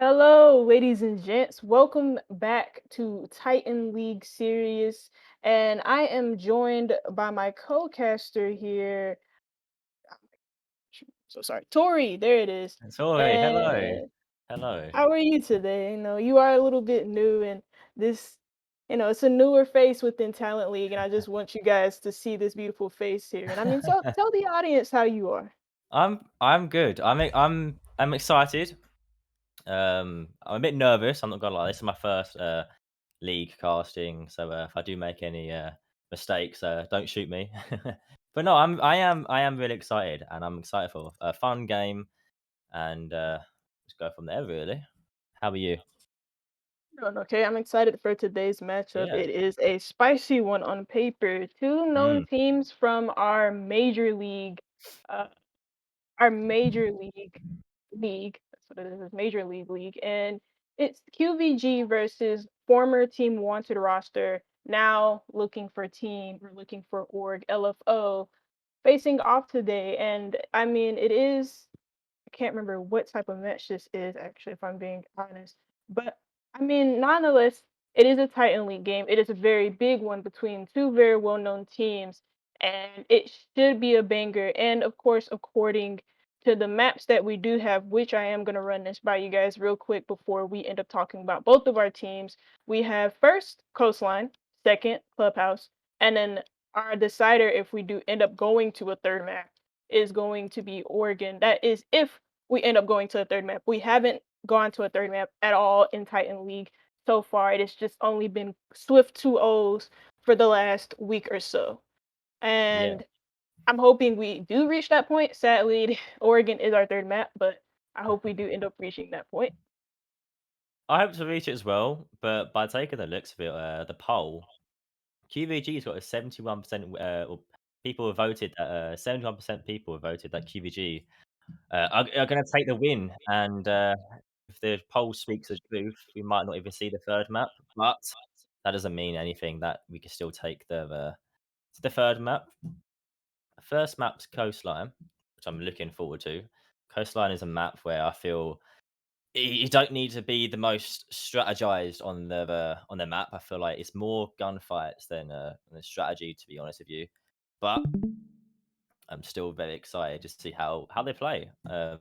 Hello, ladies and gents. Welcome back to Titan League Series. And I am joined by my co-caster here. So sorry, Tori. There it is. Sorry, hello. And Hello. how are you today? You are a little bit new, and this, it's a newer face within Talent League, and I just want you guys to see this beautiful face here. And so tell the audience how you are. I'm good. I'm excited. I'm a bit nervous. I'm not gonna lie. This is my first league casting, so if I do make any mistakes, don't shoot me. But no, I am really excited, and I'm excited for a fun game, and just go from there. Really. How are you? Doing okay. I'm excited for today's matchup. Yeah. It is a spicy one on paper. Two known Mm. teams from uh, our major league. That's what it is. Major league, and it's qvG versus former Team Wanted roster. Now looking for org LFO, facing off today. And it is. I can't remember what type of match this is actually, if I'm being honest. But nonetheless, it is a Titan League game. It is a very big one between two very well-known teams, and it should be a banger. And of course, according to the maps that we do have, which I am gonna run this by you guys real quick before we end up talking about both of our teams. We have first Coastline, second Clubhouse, And then our decider, if we do end up going to a third map, is going to be Oregon. That is if we end up going to a third map. We haven't gone to a third map at all in Titan League so far. It has just only been Swift 2-0s for the last week or so. Yeah. And I'm hoping we do reach that point. Sadly, Oregon is our third map, but I hope we do end up reaching that point. I hope to reach it as well, but by taking the looks of it, the poll, QVG's got a 71%, or people have voted that, 71% people have voted that QVG, are gonna take the win, and, if the poll speaks the truth, we might not even see the 3rd map, but that doesn't mean anything, that we can still take the 3rd map. The 1st map's Coastline, which I'm looking forward to. Coastline is a map where I feel you don't need to be the most strategized on the map. I feel like it's more gunfights than strategy, to be honest with you. But I'm still very excited to see how they play. I've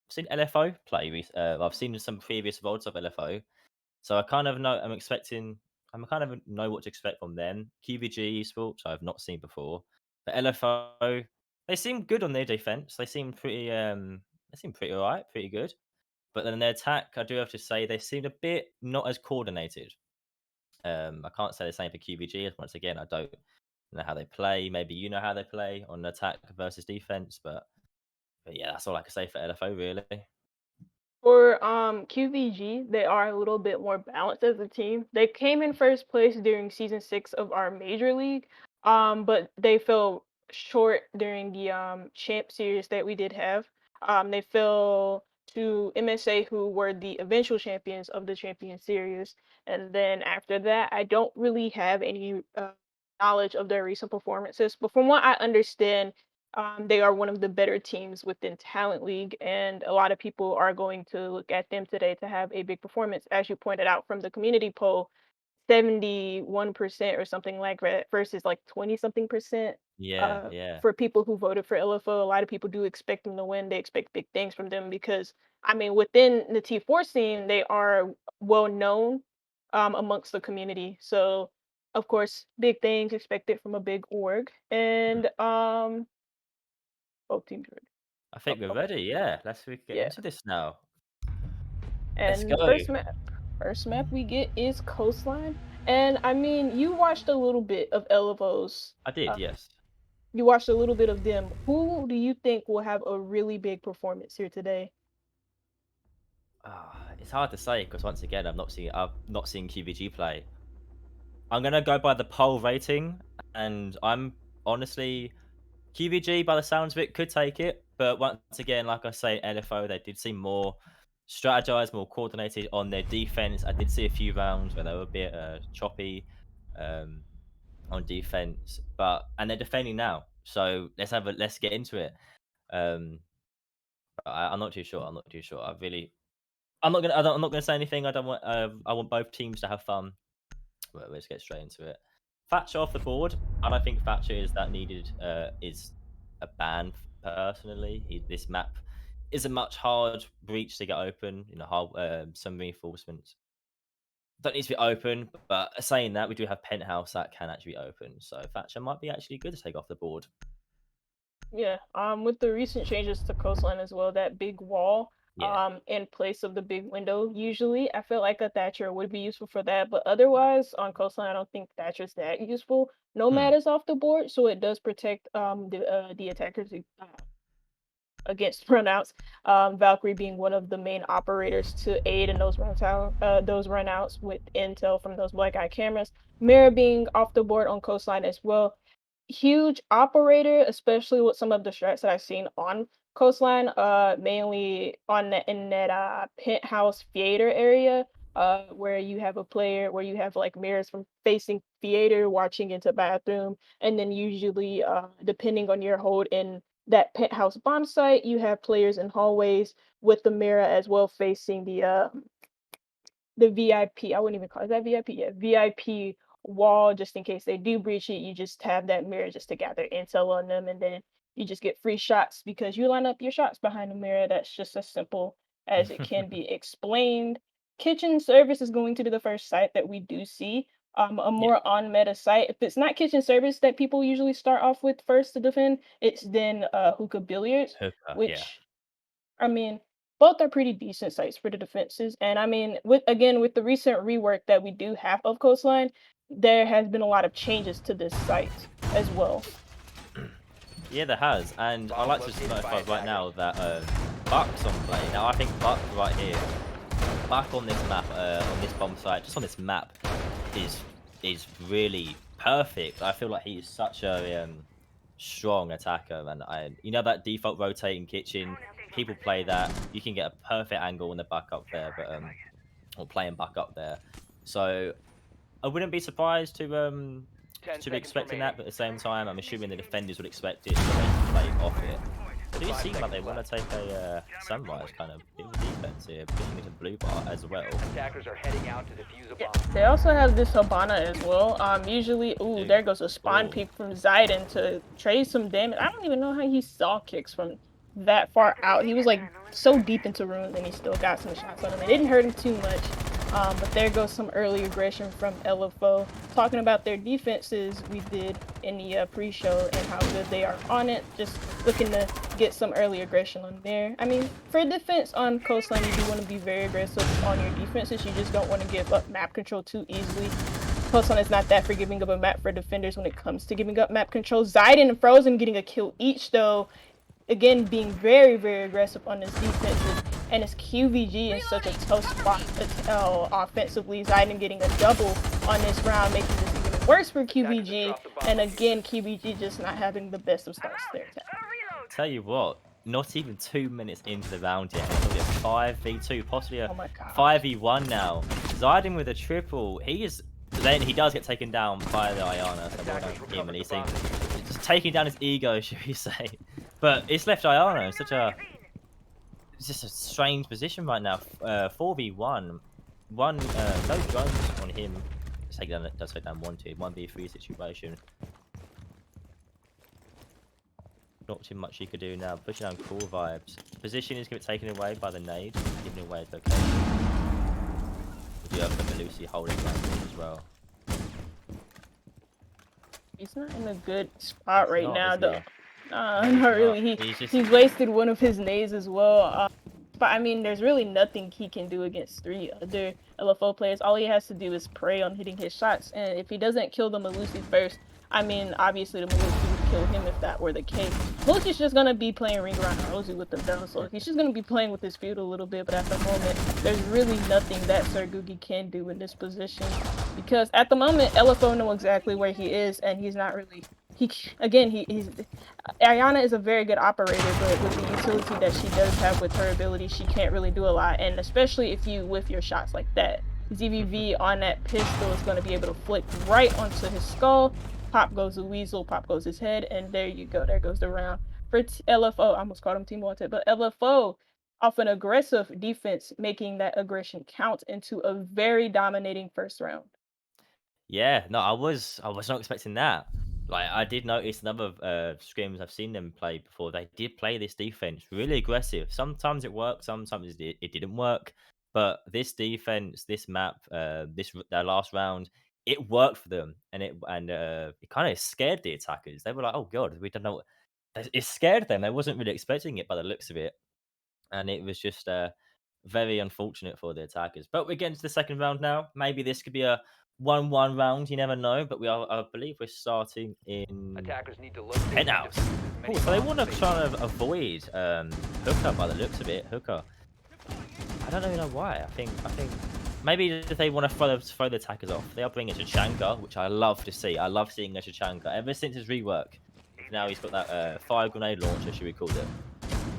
seen LFO play. I've seen some previous VODs of LFO, so I kind of know. I'm kind of know what to expect from them. qvG Esports I've not seen before, but LFO, they seem good on their defense. They seem pretty alright, pretty good. But then their attack, I do have to say, they seemed a bit not as coordinated. I can't say the same for qvG. Once again, I don't know how they play. Maybe you know how they play on attack versus defense, but yeah, that's all I can say for LFO really. For QVG, they are a little bit more balanced as a team. They came in first place during season 6 of our major league, but they fell short during the champ series that we did have. They fell to MSA, who were the eventual champions of the champion series, and then after that, I don't really have any knowledge of their recent performances. But from what I understand, they are one of the better teams within Talent League, and a lot of people are going to look at them today to have a big performance. As you pointed out from the community poll, 71% or something like that versus like 20 something percent Yeah, yeah. for people who voted for LFO. A lot of people do expect them to win. They expect big things from them because, I mean, within the T4 scene, they are well known amongst the community. So, of course, big things expected from a big org. And both teams are ready. I Oh, think we're okay. ready. Yeah, let's we get Yeah. into this now. Let's And go. the first map we get is Coastline. And I mean, you watched a little bit of Elevos. I did, Uh, yes. you watched a little bit of them. Who do you think will have a really big performance here today? It's hard to say because once again, I've not seen QVG play. I'm gonna go by the poll rating, and I'm honestly QVG by the sounds of it could take it, but once again, like I say, LFO they did seem more strategized, more coordinated on their defense. I did see a few rounds where they were a bit choppy um, on defense, but and they're defending now. So let's get into it. Um, I'm not too sure. I'm not too sure. I'm not gonna say anything. I want both teams to have fun. But let's get straight into it. Thatcher off the board. I don't think Thatcher is that needed. Is a ban personally. This map is a much hard breach to get open. You know, hard, some reinforcements don't need to be open. But saying that, we do have Penthouse that can actually be open. So Thatcher might be actually good to take off the board. Yeah, with the recent changes to Coastline as well, that big wall, Yeah. in place of the big window, usually I feel like a Thatcher would be useful for that, but otherwise on Coastline, I don't think Thatcher's that useful. Hmm. Nomad is off the board, so it does protect the attackers against runouts. Valkyrie being one of the main operators to aid in those runouts with intel from those black eye cameras. Mira being off the board on Coastline as well. Huge operator, especially with some of the strats that I've seen on Coastline, mainly on in that penthouse theater area, where you have a player where you have like mirrors from facing theater watching into bathroom, and then usually depending on your hold in that penthouse bomb site, you have players in hallways with the mirror as well facing the VIP. I wouldn't even call it that VIP. Yeah, VIP wall just in case they do breach it. You just have that mirror just to gather intel on them, and then you just get free shots because you line up your shots behind the mirror. That's just as simple as it can be explained. Kitchen service is going to be the first site that we do see. a Yeah, more on meta site. If it's not kitchen service that people usually start off with first to defend, it's then hookah billiards, Hooker, yeah. which I mean, both are pretty decent sites for the defenses. And I mean, with the recent rework that we do have of Coastline, there has been a lot of changes to this site as well. Yeah, there has, and I Bomb like to just located by notify right attackers. now that Buck's on play. Now I think Buck right here, Buck on this map, on this bomb site, just on this map, is is really perfect. I feel like he is such a strong attacker, and you know that default rotating kitchen, people play that. You can get a perfect angle when the Buck up there, but or playing Buck up there. So I wouldn't be surprised 10 to be seconds expecting remaining. that, but at the same time, I'm assuming the defenders would expect it, so they can play off it. They do 5 seem like seconds they want to left. take a sunrise kind of bit of defense here, pushing into blue bar as well. Attackers are heading out to defuse a Yeah, bomb. they also have this Habana as well. Usually, ooh, Dude, there goes a spawn oh, peek from Zayden to trade some damage. I don't even know how he saw kicks from that far out. He was like so deep into runes and he still got some shots on him. It didn't hurt him too much. But there goes some early aggression from LFO. Talking about their defenses, we did in the pre-show and how good they are on it. Just looking to get some early aggression on there. I mean, for defense on Coastline, you do want to be very aggressive on your defenses. You just don't want to give up map control too easily. Coastline is not that forgiving of a map for defenders when it comes to giving up map control. Zayden and Frozen getting a kill each, though. Again, being very, very aggressive on his defenses. And his qvG in such a tough spot to tell offensively. Zayden getting a double on this round, making this even worse for Attackers have qvG. dropped the bomb. And again, qvG just not having the best of starts there. tell you what, not even 2 minutes into the round yet, it's already a 5v2, possibly a Oh my gosh. 5v1 now. Zayden with a triple, then he does get taken down by the Ayana, so well done Attackers him recovered the releasing, bomb. just taking down his ego, should we say. But it's left Ayana in it's just a strange position right now. 4v1. No drones on him. Does take down 1v3 situation. Not too much he could do now. Pushing down cool vibes. Position is going to be taken away by the nade. Giving away his location. We do have the Melusi holding that as well. He's not in a good spot right Not, now, is he? though. No, he's Not not. really. He's just He's wasted one of his nades as well. But I mean, there's really nothing he can do against three other LFO players. All he has to do is pray on hitting his shots, and if he doesn't kill the Melusi first, I mean, obviously the Melusi would kill him if that were the case. Melusi's just gonna be playing ring around Rosie with them though, so he's just gonna be playing with his feud a little bit. But at the moment, there's really nothing that Sergugi can do in this position because at the moment, LFO know exactly where he is, and he's not really. He's Ariana is a very good operator, but with the utility that she does have with her ability, she can't really do a lot. And especially if you whiff your shots like that, ZVV on that pistol is going to be able to flick right onto his skull. Pop goes the weasel, pop goes his head, and there you go. There goes the round. For LFO, I almost called him Team Wanted, but LFO off an aggressive defense, making that aggression count into a very dominating first round. Yeah, no, I was not expecting that. Like I did notice another scrims I've seen them play before. They did play this defense really aggressive. Sometimes it worked, sometimes it didn't work. But this defense, this map, their last round, it worked for them, and it kind of scared the attackers. They were like, "Oh god, we don't know." It scared them. They wasn't really expecting it by the looks of it, and it was just very unfortunate for the attackers. But we're getting to the second round now. Maybe this could be a 1-1 round. You never know. But I believe we're starting in Attackers need to locate and penthouse. defuse as Oh, many so they bombs want as to they try can. to avoid hooker by the looks of it. Hooker. I don't even know why. I think maybe if they want to throw the attackers off. They are bringing Shashanka, which I love to see. I love seeing a Shashanka ever since his rework. Now he's got that fire grenade launcher, should we call it?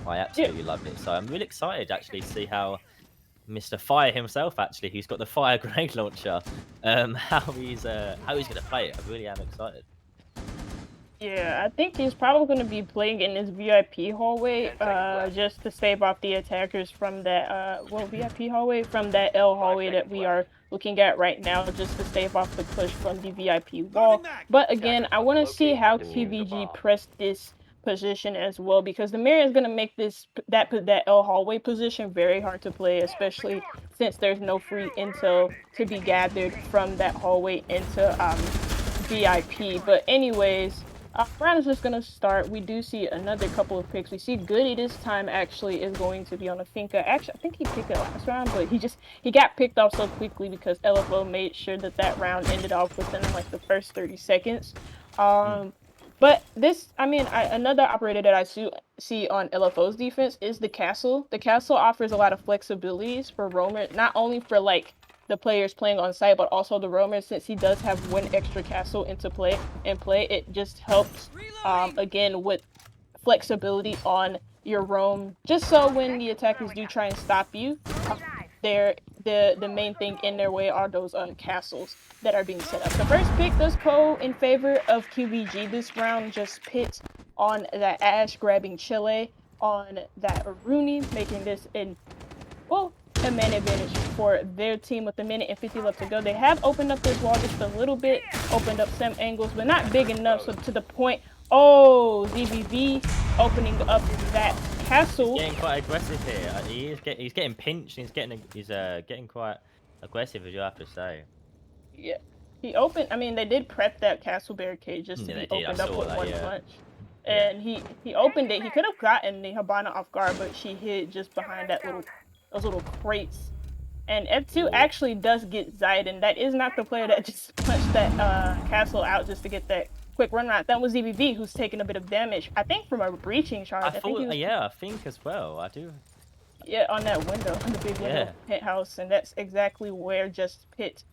I Yeah, absolutely love it. So I'm really excited actually to see how Mr. Fire himself actually, who's got the fire grenade launcher, how he's gonna play it. I really am excited. yeah, I think he's probably going to be playing in this VIP hallway, 10 seconds left. just to save off the attackers from that, VIP hallway, from that L 5 hallway that seconds we left. are looking at right now, just to save off the push from the VIP wall. But again, Attackers I must want to see locate how and defuse a qvG bomb. press this position as well, because the mirror is going to make that L hallway position very hard to play, especially since there's no free intel to be gathered from that hallway into VIP. But anyways, round is just gonna start. We do see another couple of picks. We see Goody this time actually is going to be on a Finka. Actually, I think he picked it last round, but he got picked off so quickly because LFO made sure that that round ended off within like the first 30 seconds. But this, I mean, another operator that I see on LFO's defense is the castle. The castle offers a lot of flexibilities for roamers, not only for like the players playing on site, but also the roamers. Since he does have one extra castle into play, it just helps again with flexibility on your roam, just so when the attackers do try and stop you, the main thing in their way are those castles that are being set up. The first pick does go in favor of qvG this round, just Pit on that Ash grabbing Chile on that Rooney, making this a man advantage for their team with a minute and 50 left to go. They have opened up this wall just a little bit, opened up some angles, but not big enough, so to the point. Oh, ZVV opening up that castle. He's getting quite aggressive here. He's getting pinched. He's getting quite aggressive, as you have to say. Yeah, he opened. I mean, they did prep that castle barricade just to be opened up with one punch. And he opened it. He could have gotten the Habana off guard, but she hid just behind those little crates. And F2 actually does get Zayden. That is not the player that just punched that castle out just to get that quick run round. That was ZBV, who's taking a bit of damage, I think, from a breaching charge. I think as well. I do. Yeah, on that window, on the big window penthouse, and that's exactly where just Pit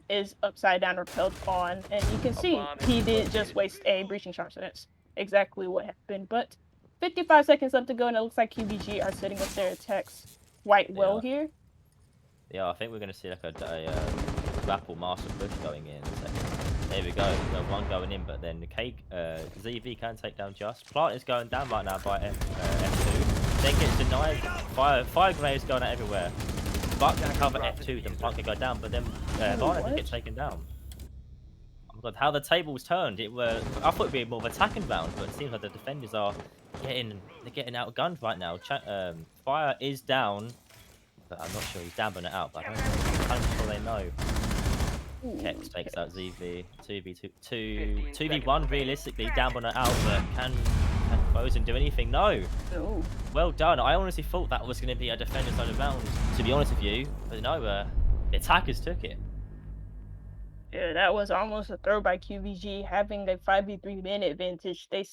is upside down repelled on, and you can see he did just waste a breaching charge. So that's exactly what happened. But 55 seconds left to go, and it looks like qvG are setting up their attacks quite well here. Yeah, I think we're going to see like a grapple master push going in. There we go. We've got one going in, but then the ZV can take down Just. Plant is going down right now by F2. Then gets denied. Fire grenades going out everywhere. Buck can cover F2, then Buck can go down, but then Varna can get taken down. Oh my god, how the tables turned. I thought it'd be more of an attacking round, but it seems like the defenders are getting outgunned right now. Fire is down. But I'm not sure he's dabbing it out, but I'm sure they know. Kex takes out ZV. 2v1 realistically, dabbing it out, but can Frozen do anything? No! Well done. I honestly thought that was going to be a defender's only round, to be honest with you. But no, the attackers took it. Yeah, that was almost a throw by qvG, having a 5v3 man advantage. They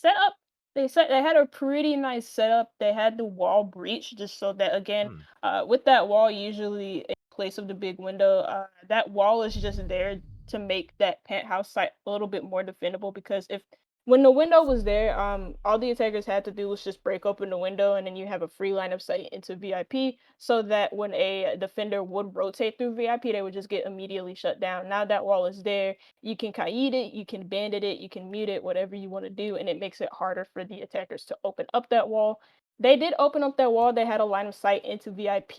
had a pretty nice setup. They had the wall breach just so that, again, with that wall usually in place of the big window, that wall is just there to make that penthouse site a little bit more defendable, because when the window was there, all the attackers had to do was just break open the window, and then you have a free line of sight into VIP, so that when a defender would rotate through VIP, they would just get immediately shut down. Now that wall is there, you can kaid it, you can bandit it, you can mute it, whatever you want to do, and it makes it harder for the attackers to open up that wall. They did open up that wall. They had a line of sight into VIP.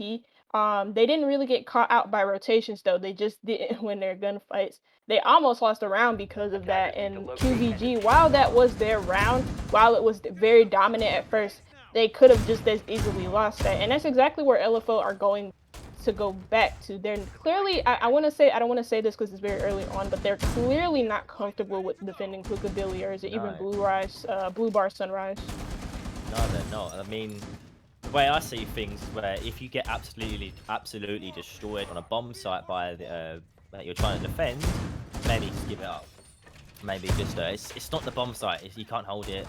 They didn't really get caught out by rotations, though. They just didn't win their gunfights. They almost lost a round because of that. And qvG, while that was their round, while it was very dominant at first, they could have just as easily lost that. And that's exactly where LFO are going to go back to. They're clearly, I don't want to say this because it's very early on, but they're clearly not comfortable with defending Hookability, or is it even Blue Bar Sunrise? No, they're not. I mean, the way I see things is where if you get absolutely destroyed on a bomb site by the that you're trying to defend, maybe just give it up. Maybe just it's not the bomb site. You can't hold it.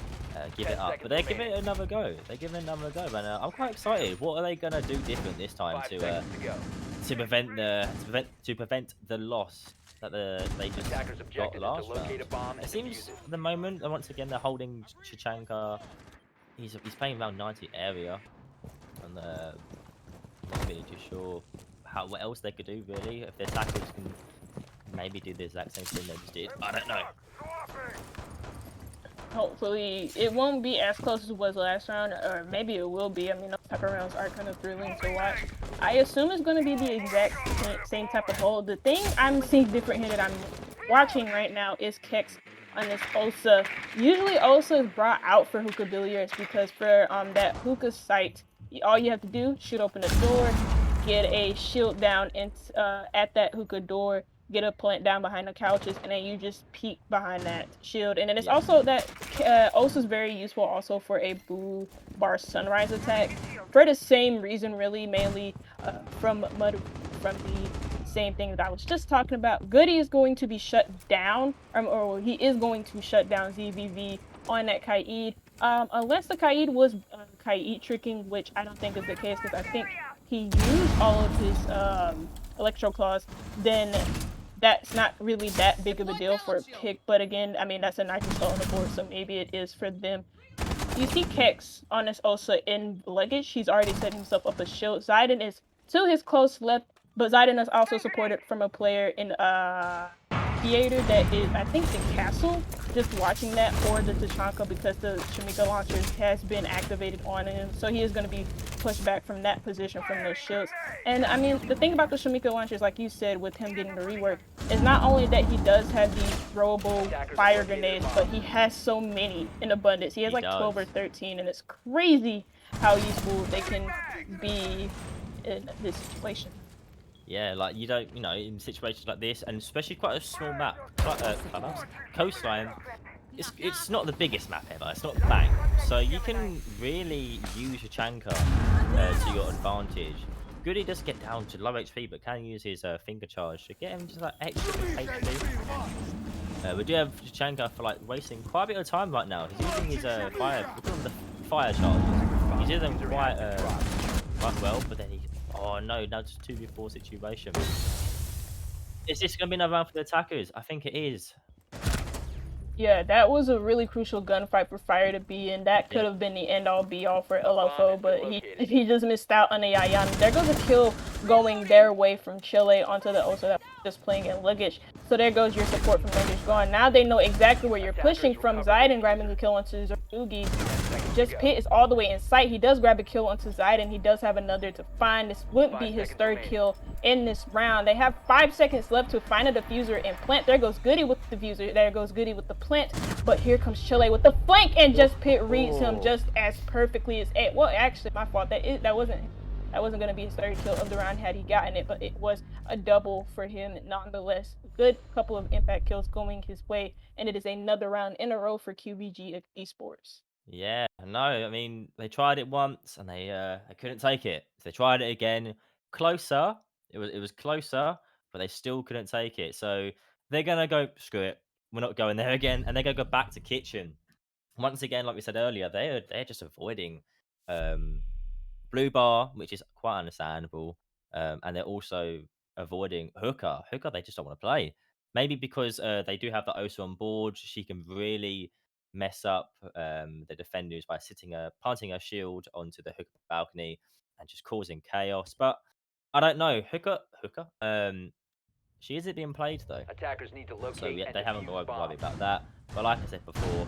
Give it up. But they're giving it another go. They're giving it another go, and I'm quite excited. What are they gonna do different this time to prevent the loss that they just got last round? It seems at the moment, once again, they're holding Chichanka. He's playing around 90 area, and not really too sure what else they could do really. If their attackers can maybe do the exact same thing they just did, I don't know. Hopefully it won't be as close as it was last round, or maybe it will be. I mean, those type of rounds are kind of thrilling to watch. I assume it's going to be the exact same type of hold. The thing I'm seeing different here that I'm watching right now is Kex on this Osa. Usually Osa is brought out for hookah billiards because for that hookah site, all you have to do, shoot open the door, get a shield down at that hookah door, get a plant down behind the couches, and then you just peek behind that shield. And then it's also that Osa is very useful also for a blue bar sunrise attack for the same reason, really, mainly from the same thing that I was just talking about. Goody is going to be shut down, or he is going to shut down ZVV on that Kaid. Unless the Kaid was Kaid tricking, which I don't think is the case because I think he used all of his electro claws, then that's not really that big of a deal for a pick. But again, I mean, that's a nitrous on the board, so maybe it is for them. You see Kex on this Osa in luggage. He's already set himself up a shield. Zayden is to his close left, but Zayden is also supported from a player in theater that is, I think, the castle. Just watching that for the Tachanka because the Shamika launcher has been activated on him, so he is going to be pushed back from that position from those shields. And I mean, the thing about the Shamika launchers, like you said, with him getting the rework, is not only that he does have these throwable fire grenades, but he has so many in abundance. He has like 12 or 13, and it's crazy how useful they can be in this situation. Yeah, like you don't, in situations like this, and especially quite a small map, clubhouse, coastline. It's not the biggest map ever. It's not bang, so you can really use your Chanka to your advantage. Goody does get down to low HP, but can use his finger charge to get him just like extra HP. We do have Chanka for like wasting quite a bit of time right now. He's using his fire, we call them the fire charges. He's using them quite well, but then he. Oh no, now it's 2v4 situation. Is this going to be another round for the attackers? I think it is. Yeah, that was a really crucial gunfight for Fire to be in. That could have been the end-all be-all for LFO, but he just missed out on a Yayami. There goes a kill going their way from Chile onto the Osa that was just playing in luggage. So there goes your support from luggage gone. Now they know exactly where you're pushing from. Zayden grabbing a kill onto Zordugi. Just Pit is all the way in sight. He does grab a kill onto Zayden. He does have another to find. This would be his third kill in this round. They have 5 seconds left to find a diffuser and plant. There goes Goody with the diffuser. There goes Goody with the plant. But here comes Chile with the flank, and just Pit reads him just as perfectly as it. Well, actually, my fault. That wasn't going to be his third kill of the round had he gotten it, but it was a double for him nonetheless. Good couple of impact kills going his way, and it is another round in a row for qvG Esports. Yeah, no, I mean they tried it once and they couldn't take it. So they tried it again, closer. It was closer, but they still couldn't take it. So they're gonna go screw it. We're not going there again, and they're gonna go back to kitchen. Once again, like we said earlier, they're just avoiding um, blue bar, which is quite understandable, and they're also avoiding hooker. Hooker, they just don't want to play. Maybe because they do have the Osa on board, she can really mess up the defenders by planting her shield onto the hooker balcony and just causing chaos. But I don't know, hooker. She isn't being played though. Attackers need to locate So yeah, and they haven't got defuse to worry bombs. about that. But like I said before,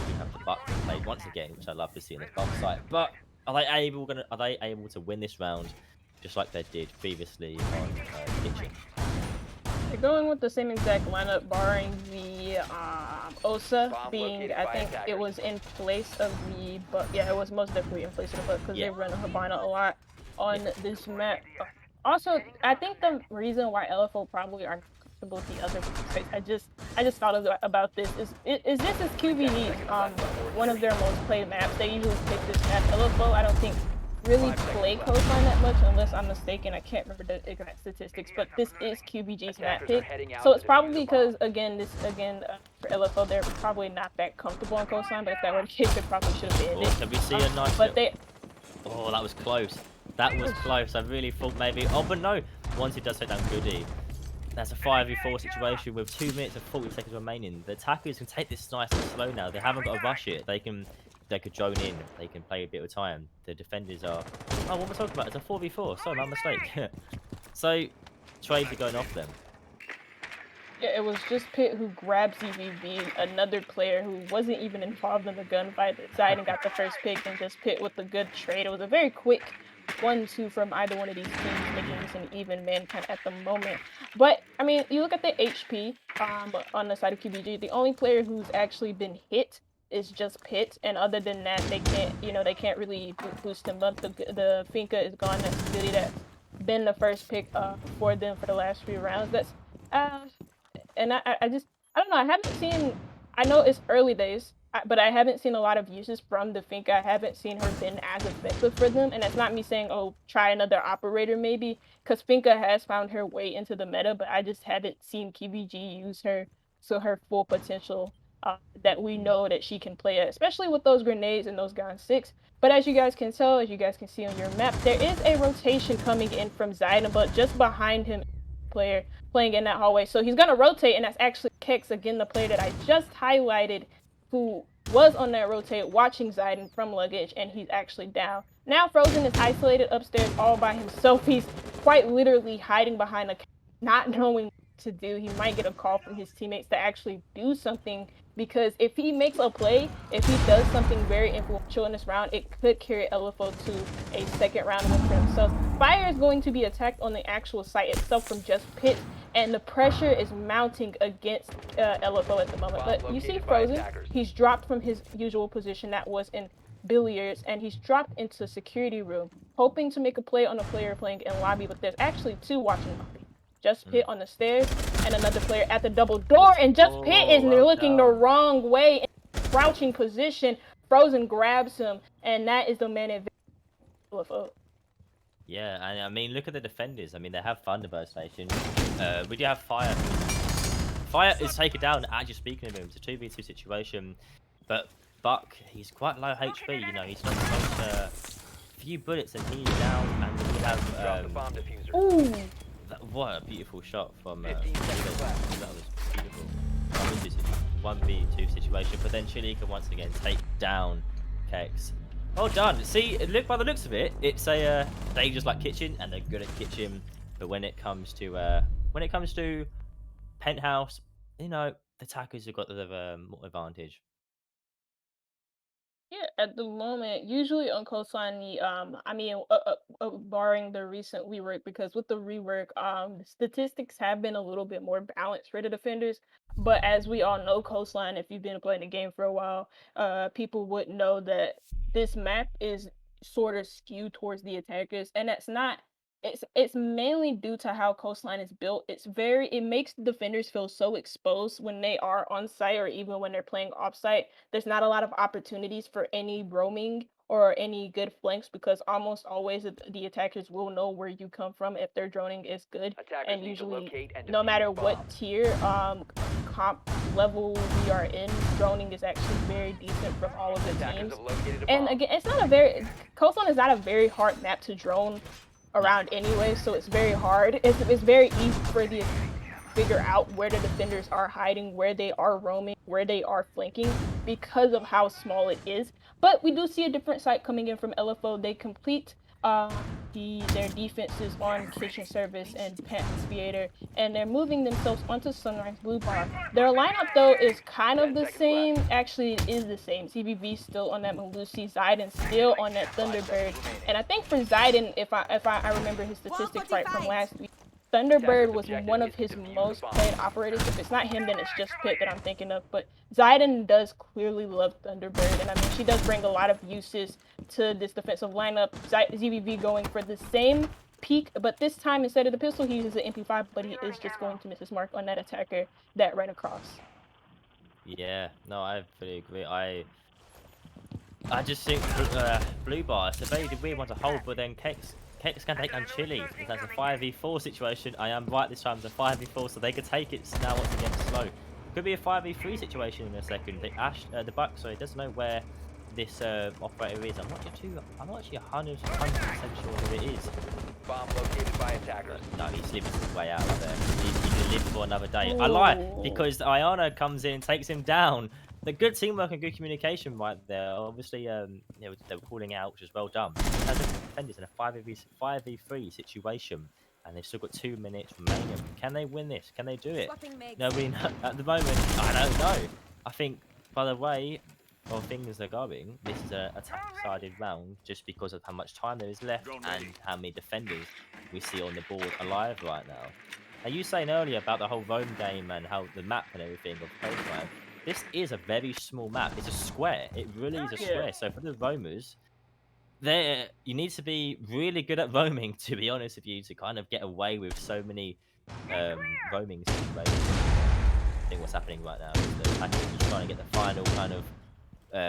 we have the Bucks being played once again, which I love to see on this bump site. But are they able to win this round just like they did previously on Kitchen? They're going with the same exact lineup, barring the Osa being, I think it was in place of the, but yeah, it was most definitely in place of the, because they run Habana a lot on this map. Also, I think the reason why LFO probably aren't comfortable with the other states, I just thought about this, is this is qvG, one of their most played maps. They usually pick this map. LFO, I don't think really play coastline that much, unless I'm mistaken. I can't remember the exact statistics, but this is qvG's map pick. So it's probably because, again, for LFO, they're probably not that comfortable on coastline, but if that were the case, they probably should have been it. Can we see a nice Oh, that was close. That was close. I really thought maybe... Oh, but no. Once he does take down Goody, that's a 5v4 situation with 2 minutes and 40 seconds remaining. The attackers can take this nice and slow now. They haven't got to rush it. They could drone in. They can play a bit of time. The defenders are... Oh, what am I talking about? It's a 4v4. Sorry, my mistake. So, trades are going off them. Yeah, it was just Pit who grabbed ZVV, another player who wasn't even involved in the gunfight. Zayden got the first pick, and just Pit with a good trade. It was a very quick 1-2 from either one of these teams, making this an even manhunt at the moment. But I mean, you look at the HP on the side of qvG, the only player who's actually been hit is just Pitt, and other than that, they can't, they can't really boost him up. The Finka is gone. That's Goody. That's been the first pick for them for the last few rounds. That's and I just I don't know. I haven't seen. I know it's early days, but I haven't seen a lot of uses from the Finka. I haven't seen her been as effective for them, and that's not me saying, oh, try another operator maybe, because Finka has found her way into the meta, but I just haven't seen qvG use her to her full potential that we know that she can play at, especially with those grenades and those Gon 6. But as you guys can tell, as you guys can see on your map, there is a rotation coming in from Zidane, but just behind him, player playing in that hallway. So he's gonna rotate, and that's actually Kex, again, the player that I just highlighted, who was on that rotate watching Zidane from luggage, and he's actually down. Now Frozen is isolated upstairs all by himself. He's quite literally hiding behind a not knowing what to do. He might get a call from his teammates to actually do something, because if he makes a play, if he does something very influential in this round, it could carry LFO to a second round win for himself. Fire is going to be attacked on the actual site itself from just Pit, and the pressure is mounting against LFO at the moment. But you see Frozen, he's dropped from his usual position that was in billiards, and he's dropped into security room, hoping to make a play on a player playing in lobby, but there's actually two watching lobby. Just Pit on the stairs, and another player at the double door, and just Pit is looking the wrong way, in crouching position. Frozen grabs him, and that is the man advantage. LFO. Yeah, and I mean, look at the defenders. I mean, they have Thunderbird Station. We do have Fire. Fire is taken down. Actually, speaking of him, it's a 2v2 situation. But Buck, he's quite low HP. You know, he's not a few bullets and he's down. And we have. Ooh. What a beautiful shot from. That was beautiful. 1v2 situation. But then Chile can once again take down Kex. Well done. See, look, by the looks of it, it's a they just like kitchen, and they're good at kitchen. But when it comes to penthouse, you know, the attackers have got the more advantage. Yeah, at the moment, usually on Coastline, I mean, barring the recent rework, because with the rework, the statistics have been a little bit more balanced for the defenders. But as we all know, Coastline, if you've been playing the game for a while, people would know that this map is sort of skewed towards the attackers, and that's not. It's mainly due to how Coastline is built. It makes defenders feel so exposed when they are on site, or even when they're playing off site. There's not a lot of opportunities for any roaming or any good flanks, because almost always the attackers will know where you come from if their droning is good. And usually, no matter what tier comp level we are in, droning is actually very decent from all of the teams. And again, Coastline is not a very hard map to drone around anyway, so it's very hard. It's very easy for the figure out where the defenders are hiding, where they are roaming, where they are flanking, because of how small it is. But we do see a different site coming in from LFO. They complete their defenses on Kitchen Service and Pants Theater, and they're moving themselves onto Sunrise Blue Bar. Their lineup, though, is kind of the same. Actually, it is the same. CVV still on that Malusi, Zidane still on that Thunderbird. And I think for Zidane, if I remember his statistics right from last week, Thunderbird was one of his most played operators. If it's not him, then it's just Pit that I'm thinking of. But Zidane does clearly love Thunderbird, and I mean, she does bring a lot of uses to this defensive lineup. ZVV going for the same peak, but this time, instead of the pistol, he uses an MP5, but he is just going to miss his mark on that attacker that ran across. Yeah, no, I fully agree. I just think Blue Bar, it's a very weird one to hold, but then Kex can take on Chile. That's a 5v4 situation. I am right this time, it's a 5v4, so they could take it now once again slow. Could be a 5v3 situation in a second. The Buck, sorry, doesn't know where this operator is. I'm not actually 100% sure who it is. Bomb located by attacker. No, he's living his way out of there. He can live for another day. I lie, because Ayana comes in, takes him down. The good teamwork and good communication right there. Obviously, they were calling out, which is well done. As a defenders in a 5v3 situation, and they've still got 2 minutes remaining. Can they win this? Can they do it? No, at the moment, I don't know. I think, by the way, of things are going, this is a attack-sided round just because of how much time there is left and how many defenders we see on the board alive right now. Now, you saying earlier about the whole roam game and how the map and everything of Coastline, this is a very small map. It's a square. It really is a Yeah. square. So for the roamers, you need to be really good at roaming, to be honest with you, to kind of get away with so many roaming situations. I think what's happening right now is the attackers are trying to get the final kind of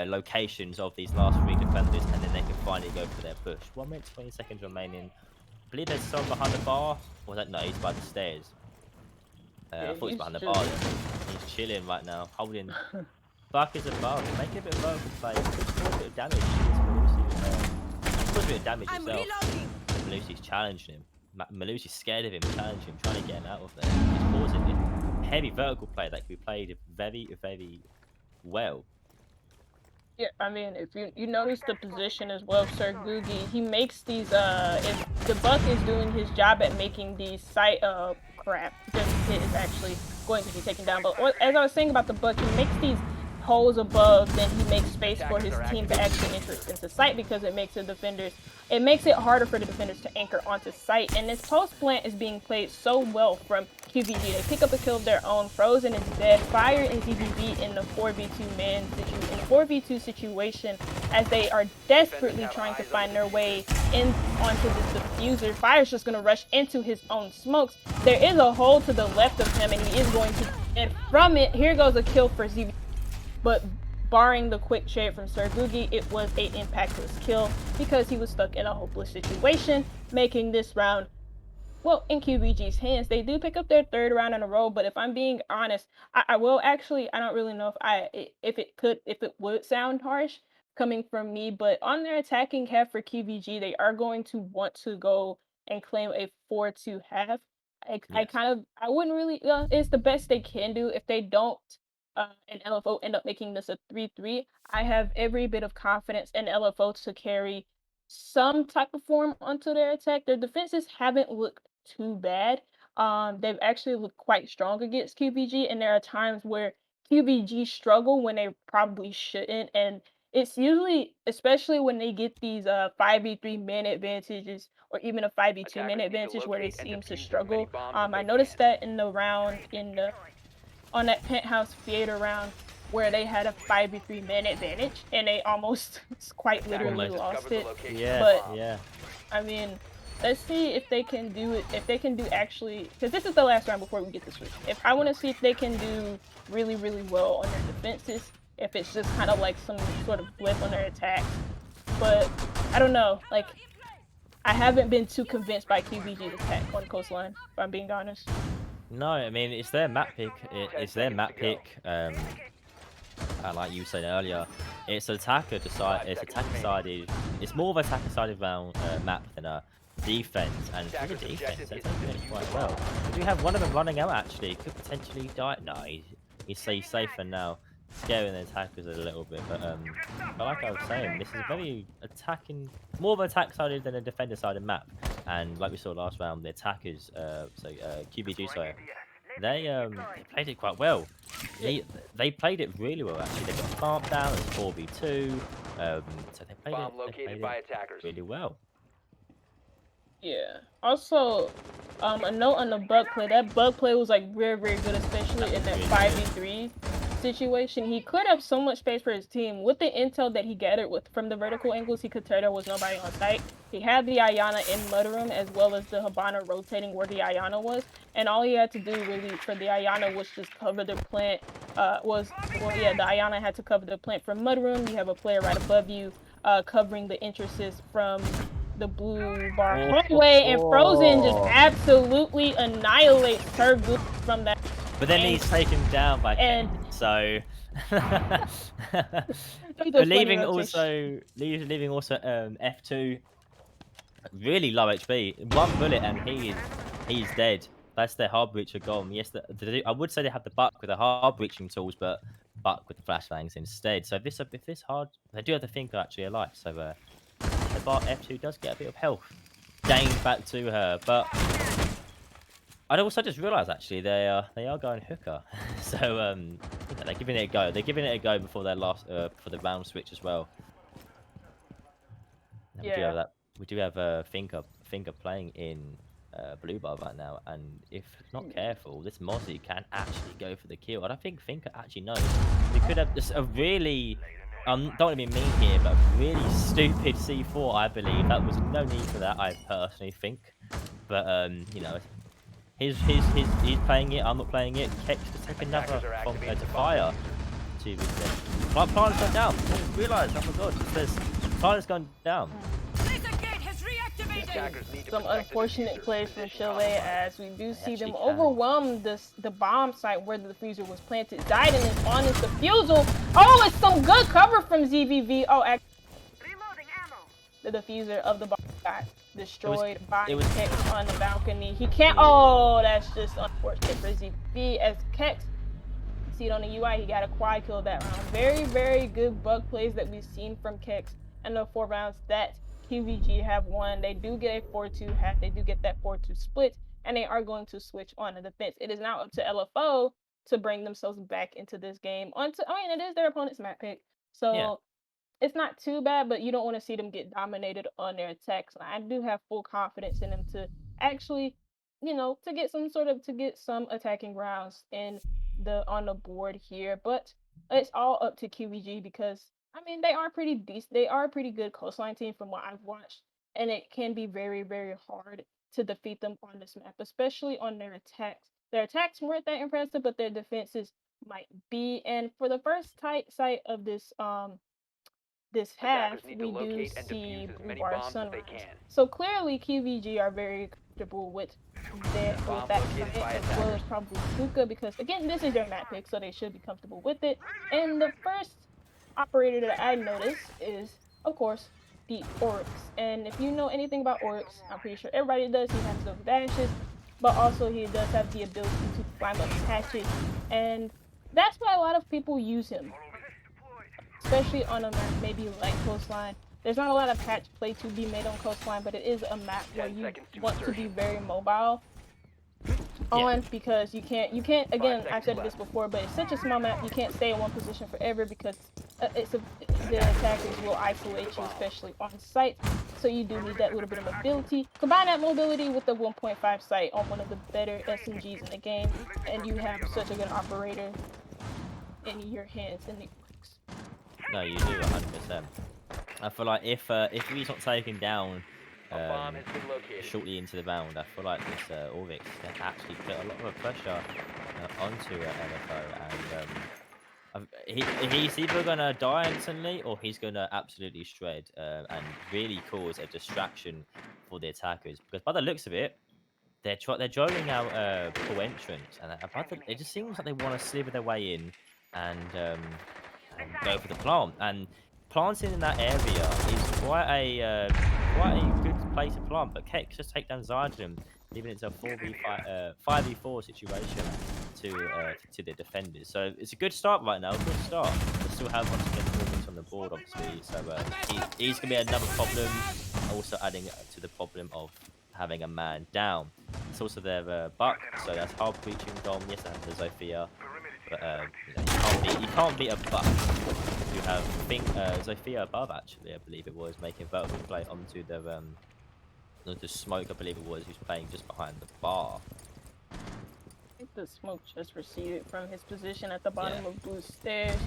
locations of these last 3 defenders, and then they can finally go for their push. 1 minute 20 seconds remaining. I believe there's someone behind the bar. Or was that no? He's by the stairs. Yeah, I thought he's behind the chilling. bar. He's chilling right now, holding. Buck is above, making a bit of vertical play. Could cause a bit of damage. Cause a bit of damage himself. Malusi's challenging him. Malusi's scared of him, challenging him, trying to get him out of there. He's causing this heavy vertical play that can be played very, very well. Yeah, I mean, if you notice the position as well, Sir Googie, he makes these if the Buck is doing his job at making these site crap, just hit is actually going to be taken down. But as I was saying about the Buck, he makes these holes above, then he makes space for his team to actually enter into sight because it makes it harder for the defenders to anchor onto sight. And this post plant is being played so well from qvG. They pick up a kill of their own. Frozen is dead. Fire and ZBB in the 4v2 situation as they are desperately trying to find their way in onto this diffuser. Fire's just going to rush into his own smokes. There is a hole to the left of him, and he is going to get from it. Here goes a kill for ZBB. But barring the quick shade from Sir Googie, it was an impactless kill because he was stuck in a hopeless situation, making this round, well, in qvG's hands. They do pick up their 3rd round in a row, but if I'm being honest, I will actually, I don't really know if it would sound harsh coming from me, but on their attacking half for qvG, they are going to want to go and claim a 4-2 half. I wouldn't really, it's the best they can do. If they don't, and LFO end up making this a 3-3, I have every bit of confidence in LFO to carry some type of form onto their attack. Their defenses haven't looked too bad. They've actually looked quite strong against qvG, and there are times where qvG struggle when they probably shouldn't, and it's usually, especially when they get these 5v3 man advantages or even a 5v2 man advantage where they seem to struggle. I noticed that in the round on that penthouse theater round where they had a 5v3 man advantage and they almost quite literally lost it. Yeah, but yeah. I mean, let's see if they can do it. If they can do actually, because this is the last round before we get the switch. If I want to see if they can do really, really well on their defenses, if it's just kind of like some sort of blip on their attacks. But I don't know. Like, I haven't been too convinced by qvG's attack on Coastline, if I'm being honest. No, I mean, it's their map pick. It's their map pick. And like you said earlier, it's attacker sided. It's more of an attacker sided round map than a defense. And for the defense, they're taking it quite well. We do have one of them running out. Actually, could potentially die. No, he's safer now, scaring the attackers a little bit. But like I was saying, this is a very more of an attack sided than a defender sided map. And like we saw last round, the attackers, qvG, sorry, they played it quite well. They played it really well, actually. They got farm down, it's 4v2, so they played it really well. Yeah. Also, a note on the bug play. That bug play was like very, very good, especially in that 5v3 situation. He cleared up so much space for his team. With the intel that he gathered from the vertical angles, he could tell there was nobody on site. He had the Ayana in mudroom as well as the Hibana rotating where the Ayana was. And all he had to do really for the Ayana was just cover the plant. The Ayana had to cover the plant from mudroom. You have a player right above you covering the entrances from the blue bar hallway, and Frozen just absolutely annihilates her from that. But then he's taken down by Ken, so leaving also F2 really low HP. 1 bullet and he's dead. That's their hard breacher gone. Yes, I would say they have the Buck with the hard breaching tools, but Buck with the flashbangs instead. So if this hard, they do have the Thinker actually alive. So the bar F2 does get a bit of health gained back to her, but I also just realised actually they are going hooker. So Yeah, they're giving it a go. They're giving it a go before their last for the round switch as well. And we do have Yeah. that. We do have Finker playing in blue bar right now, and if not careful, this Mozzie can actually go for the kill. I don't think Finker actually knows. We could have just a really don't want to be mean here, but a really stupid C4. I believe that was no need for that. I personally think, but you know, he's playing it. I'm not playing it. Kex to take another from to fire to this. Plant has gone down. I realised. Oh my god, it says Plant has gone down. Some unfortunate plays from Chile as we do see them can. overwhelm the bomb site where the diffuser was planted. Zaiden is on his defusal. Oh, it's some good cover from ZVV. Oh, actually, the diffuser of the bomb got destroyed by Kex on the balcony. He can't. Oh, that's just unfortunate for ZVV as Kex. See it on the UI, he got a quad kill that round. Very, very good bug plays that we've seen from Kex in the 4 rounds that qvG have won. They do get a 4-2 hat. They do get that 4-2 split, and they are going to switch on the defense. It is now up to LFO to bring themselves back into this game. I mean, it is their opponent's map pick, so it's not too bad, but you don't want to see them get dominated on their attacks. I do have full confidence in them to actually, you know, to get some attacking rounds on the board here. But it's all up to qvG because I mean they are pretty decent. They are a pretty good coastline team from what I've watched, and it can be very, very hard to defeat them on this map, especially on their attacks. Their attacks weren't that impressive, but their defenses might be. And for the first site of this half, we do see Blue Bar Sunrise. So clearly, qvG are very comfortable with that site, as well as probably Luca, because again, this is their map pick, so they should be comfortable with it. And the first operator that I noticed is, of course, the Oryx. And if you know anything about Oryx, I'm pretty sure everybody does. He has those dashes, but also he does have the ability to climb up patches, and that's why a lot of people use him, especially on a map maybe like Coastline. There's not a lot of patch play to be made on Coastline, but it is a map where you want to be very mobile on, because you can't again, I've said this before, but it's such a small map, you can't stay in one position forever because the attackers will isolate you, especially on site. So you do need that little bit of mobility. Combine that mobility with the 1.5 sight on one of the better SMGs in the game, and you have such a good operator in your hands in the Oryx. No, you do 100%. I feel like if he's not taken down shortly into the round, I feel like this Oryx can actually put a lot of pressure onto LFO, and he's either gonna die instantly or he's gonna absolutely shred and really cause a distraction for the attackers. Because by the looks of it, they're drawing out full entrance, and it just seems like they want to slither their way in and go for the plant. And planting in that area is quite a good place to plant. But Kex just take down Zardum, leaving it to a 5v4 situation to the defenders. So it's a good start right now. Good start. They still have once again movements on the board, obviously. So he's gonna be another problem. Also adding to the problem of having a man down. It's also their Buck, so that's hard breaching Dom. Yes, and the Zofia. But you can't beat a Buck. You have Zofia above, actually, I believe it was, making vertical play onto the smoke, I believe it was, who's playing just behind the bar. I think the smoke just receded from his position at the bottom of Blue's stairs.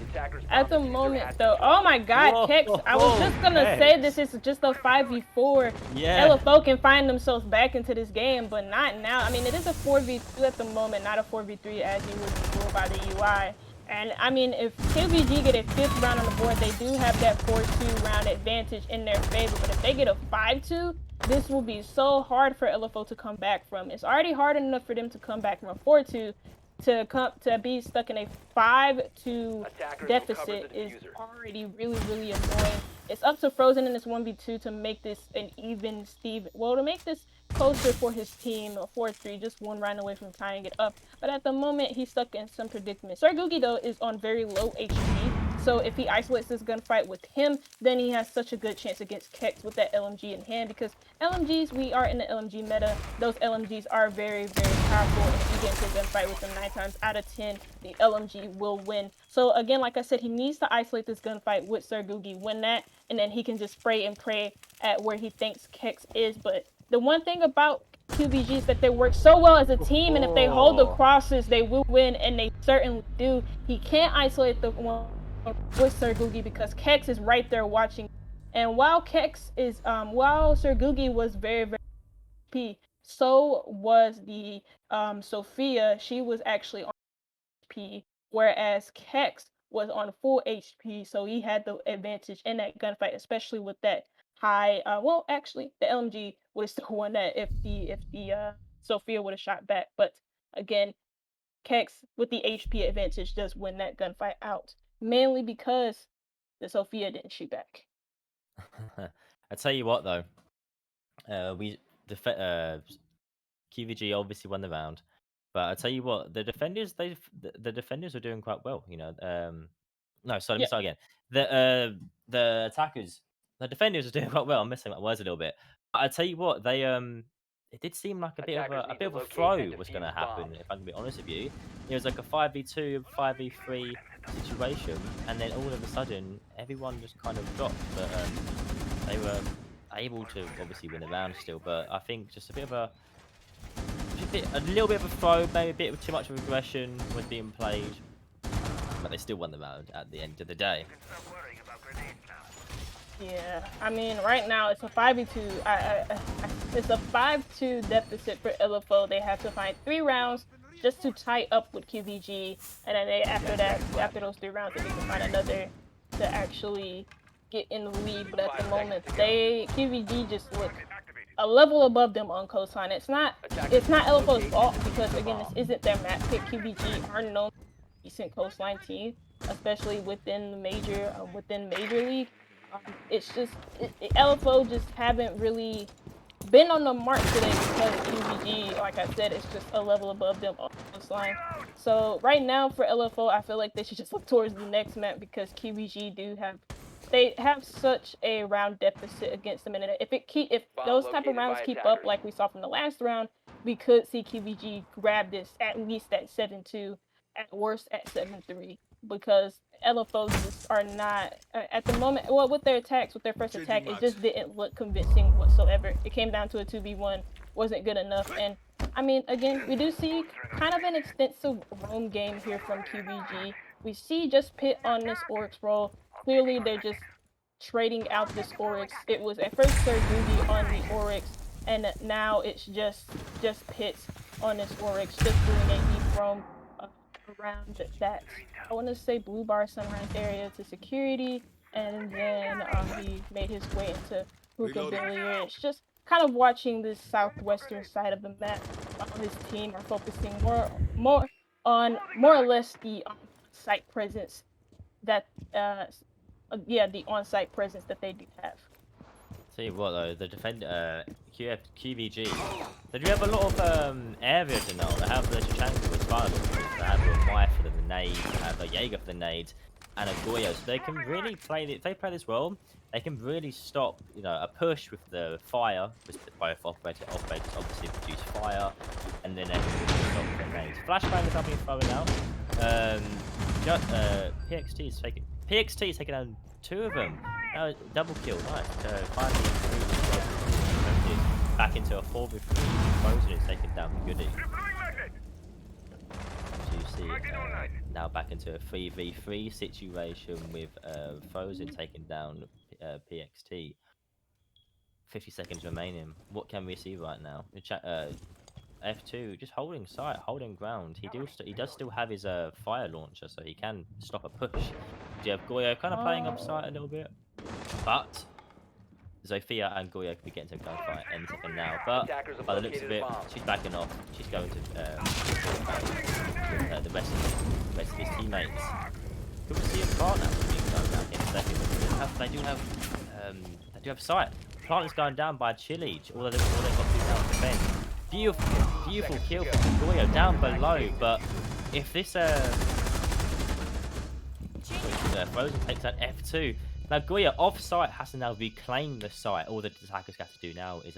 At the moment, though, oh my god, Kex, I was just gonna say this is just a 5v4. LFO can find themselves back into this game, but not now. I mean, it is a 4v2 at the moment, not a 4v3 as you would be ruled by the UI. And I mean, if qvG get a 5th round on the board, they do have that 4-2 round advantage in their favor. But if they get a 5-2, this will be so hard for LFO to come back from. It's already hard enough for them to come back from a 4-2. To be stuck in a 5-2 deficit is already really, really annoying. It's up to Frozen in this 1v2 to make this an even Steve. Well, to make this closer for his team, a 4-3, just one round away from tying it up. But at the moment, he's stuck in some predicament. Sargugi, though, is on very low HP, So if he isolates this gunfight with him, then he has such a good chance against Kex with that LMG in hand, because LMGs, we are in the LMG meta. Those LMGs are very, very powerful. If you get into a gunfight with them 9 times out of 10, the LMG will win. So again, like I said, he needs to isolate this gunfight with qvG, win that, and then he can just spray and pray at where he thinks Kex is. But the one thing about qvG is that they work so well as a team, and if they hold the crosses, they will win, and they certainly do. He can't isolate the one with qvG because Kex is right there watching. And while qvG was very, very HP, so was the Sophia. She was actually on HP, whereas Kex was on full HP, so he had the advantage in that gunfight, especially with that high. Well, actually, the LMG would have still won that if the Sophia would have shot back. But again, Kex with the HP advantage does win that gunfight out, mainly because the Sophia didn't shoot back. I tell you what, though, qvG obviously won the round, but I tell you what, the defenders were doing quite well. No, sorry, let me Yeah, start again. The attackers, the defenders were doing quite well. I'm missing my words a little bit. But I tell you what, it did seem like a bit of Attackers a need bit to of a locate throw and was defuse going to happen. bombs. If I can be honest with you, it was like a 5v2, 5v3 situation, and then all of a sudden everyone just kind of dropped. But they were able to obviously win the round still. But I think just a little bit of a throw, maybe a bit of too much of aggression was being played, but they still won the round at the end of the day. yeah. I mean, right now it's a 5v2. It's a 5-2 deficit for LFO. They have to find 3 rounds just to tie up with qvG, and then after those 3 rounds, they need to find another to actually get in the lead. But at the moment, qvG just look a level above them on coastline. It's not LFO's fault, because again, this isn't their map pick. qvG are known decent coastline team, especially within major league. It's just LFO just haven't really been on the mark today, because qvG, like I said, is just a level above them on coastline. So right now for LFO, I feel like they should just look towards the next map, because qvG they have such a round deficit against them, and if those type of rounds keep up like we saw from the last round, we could see qvG grab this at least at 7-2, at worst at 7-3, because LFO just are not at the moment. Well, with their first attack, it just didn't look convincing whatsoever. It came down to a 2v1, wasn't good enough. And I mean, again, we do see kind of an extensive roam game here from qvG. We see just Pit on this Oryx role. Clearly, they're just trading out this Oryx. It was at first qvG on the Oryx, and now it's just Pit on this Oryx, just doing a deep roam around that, I want to say, blue bar sunrise area to security, and then he made his way into hookah billiard. It's just kind of watching this southwestern side of the map. His team are focusing more on more or less the site presence that the on-site presence that they do have. Tell you what though, the qvG, they do have a lot of area to know. They have the Chichanka with fire launchers, they have a Mai for the nades, they have a Jaeger for the nades, and a Goyo. So they can really play, if they play this well, they can really stop, a push with the fire, because both operators obviously produce fire, and then they can really stop the nades. Flashbang is being thrown out. PXT is taking down 2 of them. Double kill, nice. Finally, back into a 4v3. Frozen is taken down Goody. So you see, now back into a 3v3 situation with Frozen taking down PXT. 50 seconds remaining. What can we see right now? F2 just holding site, holding ground. He does still have his fire launcher, so he can stop a push. Do you have Goyo kind of playing up site a little bit? But Sophia and Goyo could be getting to a gunfight any second now. But by the looks of it, she's backing off. She's going to with the rest of his teammates. Could we see a plant actually being gunned down in a second? They do have sight. Plant is going down by Chili. All they've got to do now is defend. Beautiful kill from Goyo down below. But if this Frozen takes out F2. Now Goya off-site has to now reclaim the site. All the attackers have to do now is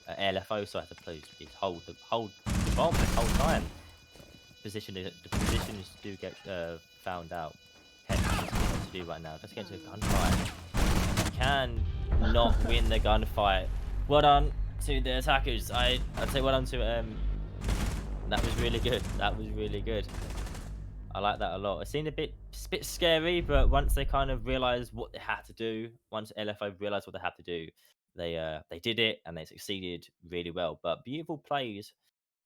LFO site to please hold the bomb the whole time. The positions do get found out. Heck, what to do right now? Let's get into a gunfight. Can not win the gunfight. Well done to the attackers. I'd say well done to that was really good. That was really good. I like that a lot. It seemed a bit scary, but once they kind of realized what they had to do, once LFO realized what they had to do, they did it and they succeeded really well. But beautiful plays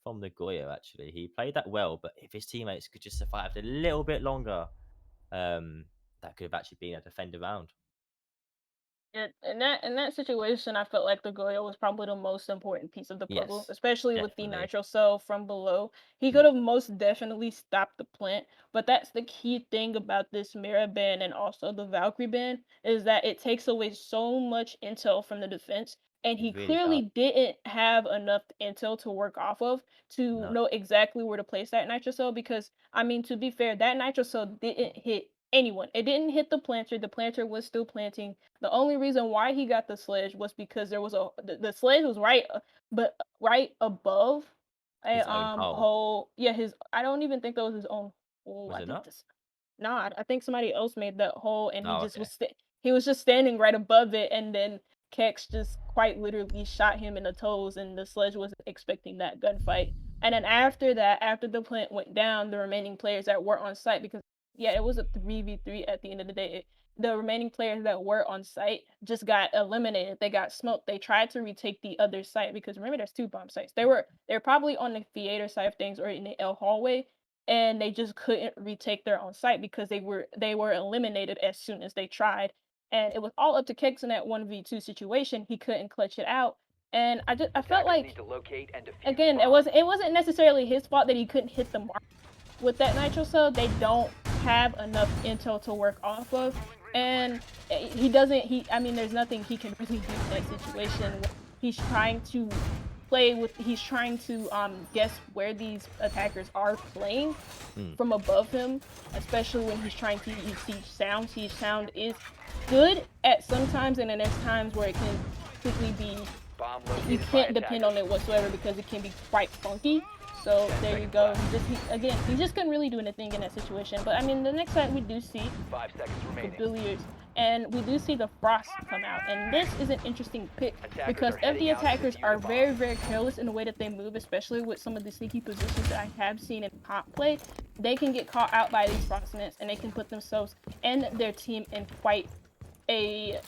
from the Goya actually. He played that well, but if his teammates could just survive a little bit longer, that could have actually been a defender round. In that situation, I felt like the Goyo was probably the most important piece of the puzzle, Yes, especially with the definitely. nitro cell from below. He Mm, could have most definitely stopped the plant, but that's the key thing about this Mira ban and also the Valkyrie ban is that it takes away so much intel from the defense, and it he really does. clearly didn't have enough intel to work off of to No, know exactly where to place that nitro cell because I mean to be fair, that nitro cell didn't hit anyone. It didn't hit the planter. The planter was still planting. The only reason why he got the sledge was because there was the sledge was but right above a his own hole. hole. Yeah, his I don't even think that was his own hole. Was I it think not? this no, I think somebody else made that hole and he Oh, just okay. he was just standing right above it and then Kex just quite literally shot him in the toes and the sledge wasn't expecting that gunfight. And then after that, after the plant went down, the remaining players that were on site because yeah, it was a 3v3 at the end of the day. The remaining players that were on site just got eliminated. They got smoked. They tried to retake the other site because remember there's two bomb sites. They're probably on the theater side of things or in the L hallway and they just couldn't retake their own site because they were eliminated as soon as they tried. And it was all up to Kix in that 1v2 situation. He couldn't clutch it out. And I felt Attackers need like to locate and defuse the again, bomb. it wasn't necessarily his fault that he couldn't hit the mark with that nitro cell. They don't have enough intel to work off of, and he doesn't. I mean, there's nothing he can really do in that situation. Where he's trying to he's trying to guess where these attackers are playing Mm. from above him, especially when he's trying to use siege sound. Siege sound is good at sometimes, and then there's times where it can quickly be Bomb you located by can't depend attackers. on it whatsoever because it can be quite funky. So 10 there you seconds go. left. He just couldn't really do anything in that situation. But I mean, the next time we do see 5 seconds the remaining. billiards and we do see the frost come out, and this is an interesting pick Attackers because are if the heading out to attackers defuse are a bomb. very very careless in the way that they move, especially with some of the sneaky positions that I have seen in comp play, they can get caught out by these frost nets and they can put themselves and their team in quite a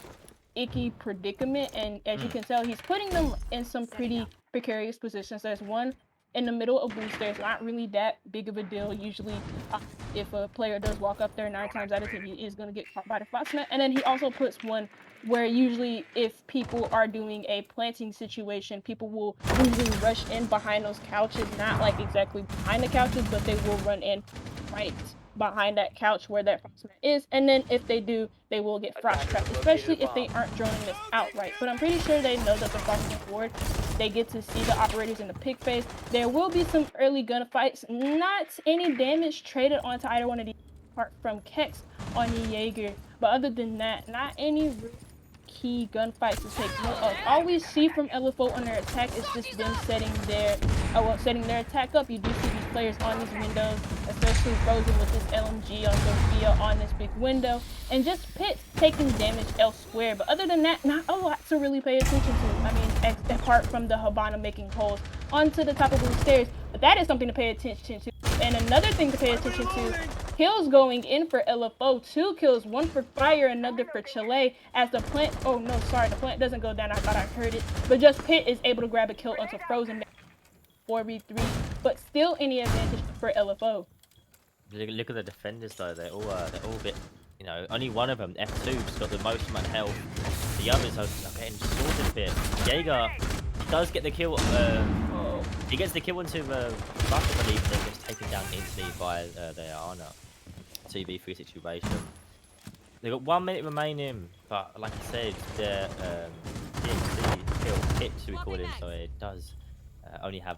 icky predicament, and as you can tell, he's putting them in some pretty precarious positions. There's one in the middle of boost. There's not really that big of a deal. Usually, if a player does walk up there, 9 times out of 10, he is going to get caught by the Frostnet. And then he also puts one where usually if people are doing a planting situation, people will usually rush in behind those couches, not like exactly behind the couches, but they will run in right behind that couch where that frostnet is, and then if they do, they will get frost trapped, especially if they aren't droning this outright. But I'm pretty sure they know that the frostnet board, they get to see the operators in the pick phase. There will be some early gunfights, not any damage traded onto either one of these apart from Kex on the Jaeger, but other than that, not any real key gunfights to take note of. All we see from LFO on their attack is just them setting their attack up. You do see these players on these windows, especially Frozen with this LMG on Sophia on this big window, and just Pit taking damage elsewhere. But other than that, not a lot to really pay attention to. I mean, apart from the Habana making holes onto the top of the stairs, but that is something to pay attention to. And another thing to pay attention to, kills going in for LFO, 2 kills, 1 for Fire, another for Chile, as the plant, oh no, sorry, the plant doesn't go down, I thought I heard it, but just Pit is able to grab a kill onto Frozen, 4v3, but still any advantage for LFO. Look at the defenders though; they're all a bit, you know. Only one of them, F2's got the most amount of health. The others are getting sorted a bit. Jaeger does get the kill. He gets the kill into Buck, I believe, then gets taken down instantly by the Ana. 2v3 situation. They've got 1 minute remaining, but like I said, the DXC kill hit to record him, so it does only have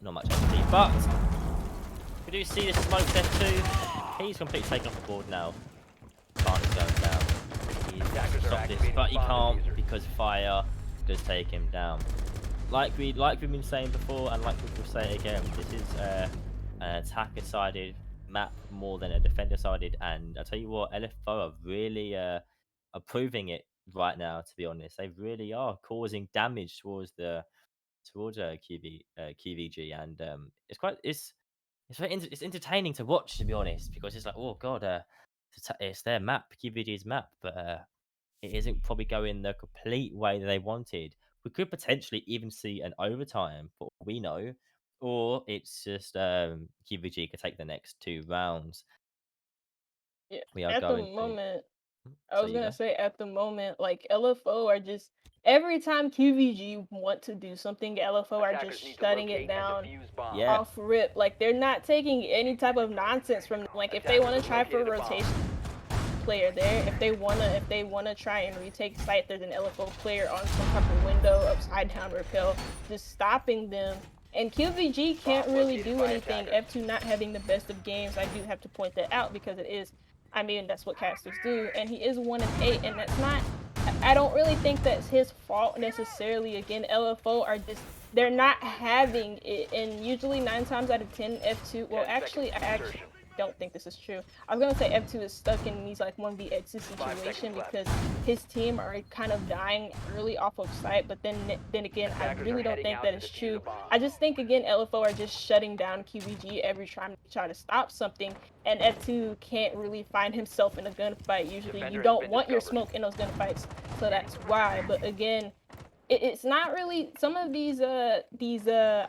not much XP. But we do see the smoke F2. He's completely taken off the board now. are stop this, activating but he the bomb can't diffuser. because fire does take him down. Like we've been saying before, and like we will say again, this is an attacker-sided map more than a defender-sided. And I tell you what, LFO are really are proving it right now. To be honest, they really are causing damage towards qvG, and it's entertaining to watch, to be honest, because it's like, oh god, it's their map, qvG's map, but it isn't probably going the complete way that they wanted. We could potentially even see an overtime, for all we know, or it's just qvG could take the next 2 rounds. Yeah, We are at the going to. moment, I So was you gonna go. say at the moment, like LFO are just every time QVG want to do something, LFO are just Attackers need to shutting it locate and down defuse bomb. Yeah, off rip. Like they're not taking any type of nonsense from them. Like if they Attackers want to have try for located a bomb. rotation player there, if they wanna try and retake site, there's an LFO player on some type of window, upside down repel, just stopping them. And QVG can't Bomb really located do by anything. attackers. F2 not having the best of games, I do have to point that out because it is, I mean, that's what casters do. And he is 1-8, and that's not, I don't really think that's his fault necessarily. Again, LFO are just, they're not having it. And usually 9 times out of 10, F2, well, 10 seconds I to actually insertion. don't think this is true. I was gonna say F2 is stuck in these like 1v8 5 situation seconds left. because his team are kind of dying early off of site, but then again, I Attackers are really don't heading think out that to is defuse true. a bomb. I just think again LFO are just shutting down QVG every time they try to stop something, and F2 can't really find himself in a gunfight. Usually you Defender has don't been want your discovered. smoke in those gunfights, so that's why. But again, it's not really some of these I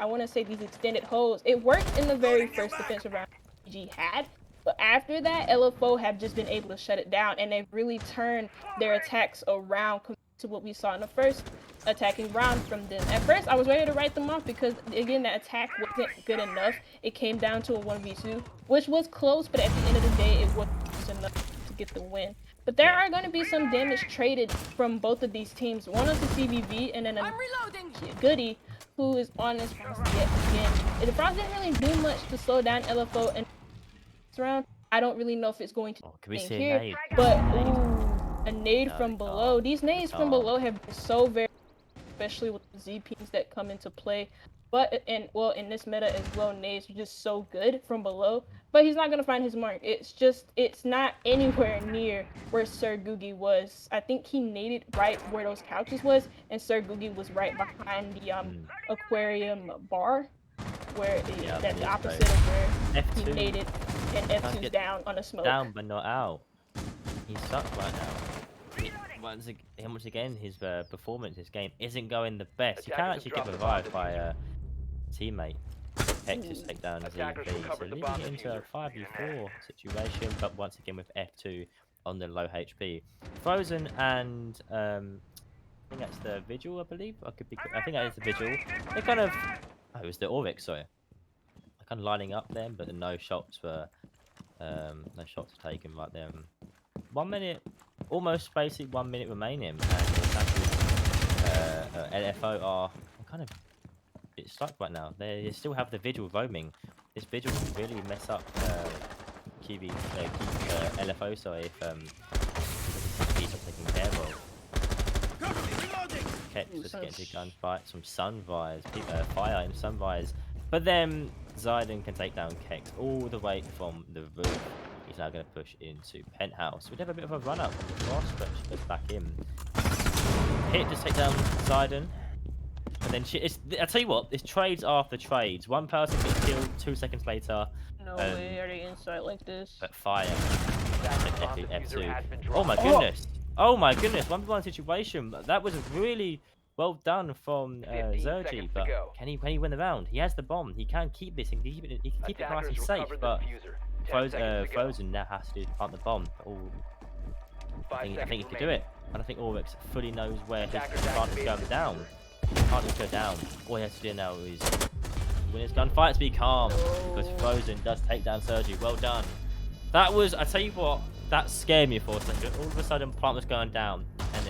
want to say these extended holds. It worked in the very first defensive round PG had, but after that, LFO have just been able to shut it down, and they've really turned their attacks around compared to what we saw in the first attacking round from them. At first, I was ready to write them off because again, the attack wasn't good enough. It came down to a 1v2, which was close, but at the end of the day, it wasn't enough to get the win. But there yeah. are going to be some damage traded from both of these teams. One of the CVV and then a Goody who is on this Frost yet again. And the Frost didn't really do much to slow down LFO in this round. I don't really know if it's going to Oh, can we thing see a here, nade? but Nade? ooh, a nade No, we from below. can't. These We nades from can't. below have been so very, especially with the ZPs that come into play. But and well, in this meta as well, nades are just so good from below. But he's not gonna find his mark. It's not anywhere near where Sir Googie was. I think he naded right where those couches was, and Sir Googie was right behind the Mm, aquarium bar, where yeah, I that's the believe so. opposite of where he F2 naded, and can't F2's get down on a smoke. down but not out. He's stuck right now. Once again, his performance, his game isn't going the best. He can Attackers have actually get dropped the bomb revived by diffuser. a teammate. Hex just Ooh. take down Attackers ZP, so recovered the leaving bomb it into a diffuser. 5v4 situation, but once again with F2 on the low HP. Frozen and I think that's the Vigil, I believe. I think that is the Vigil. They kind of, oh, it was the Oryx, sorry. They're kind of lining up them, but no shots were taken right there. 1 minute, almost basically 1 minute remaining, and LFO are kind of a bit stuck right now. They still have the Vigil roaming. This Vigil can really mess up LFO, sorry, if he's not taken care of. Kex just getting to gunfight, some Sunrise, fire in Sunrise. But then Zayden can take down Kex all the way from the roof. He's now going to push into Penthouse. We'd have a bit of a run up from the cross, but she goes back in. Hit just take down Zayden. And then I tell you what, it's trades after trades. One person gets killed 2 seconds later. No way are they inside like this. But fire. Attackers bomb Definitely diffuser F2. has been Oh my dropped. goodness. Oh my goodness. 1v1 situation. That was really well done from 15 Zergy. seconds to But go. can he win the round? He has the bomb. He can keep this and he can keep it nice and Attackers safe. recovered the But diffuser. 10 seconds to go. Frozen now has to plant the bomb. Oh, 5 I think seconds he could do remaining. it. And I think Oryx fully knows where his Attackers plant is activated going the down. diffuser. Can't just go down. All he has to do now is win his gunfights, be calm. Because Frozen does take down Sergi. Well done. That was, I tell you what, that scared me for a second. All of a sudden, plant was going down, and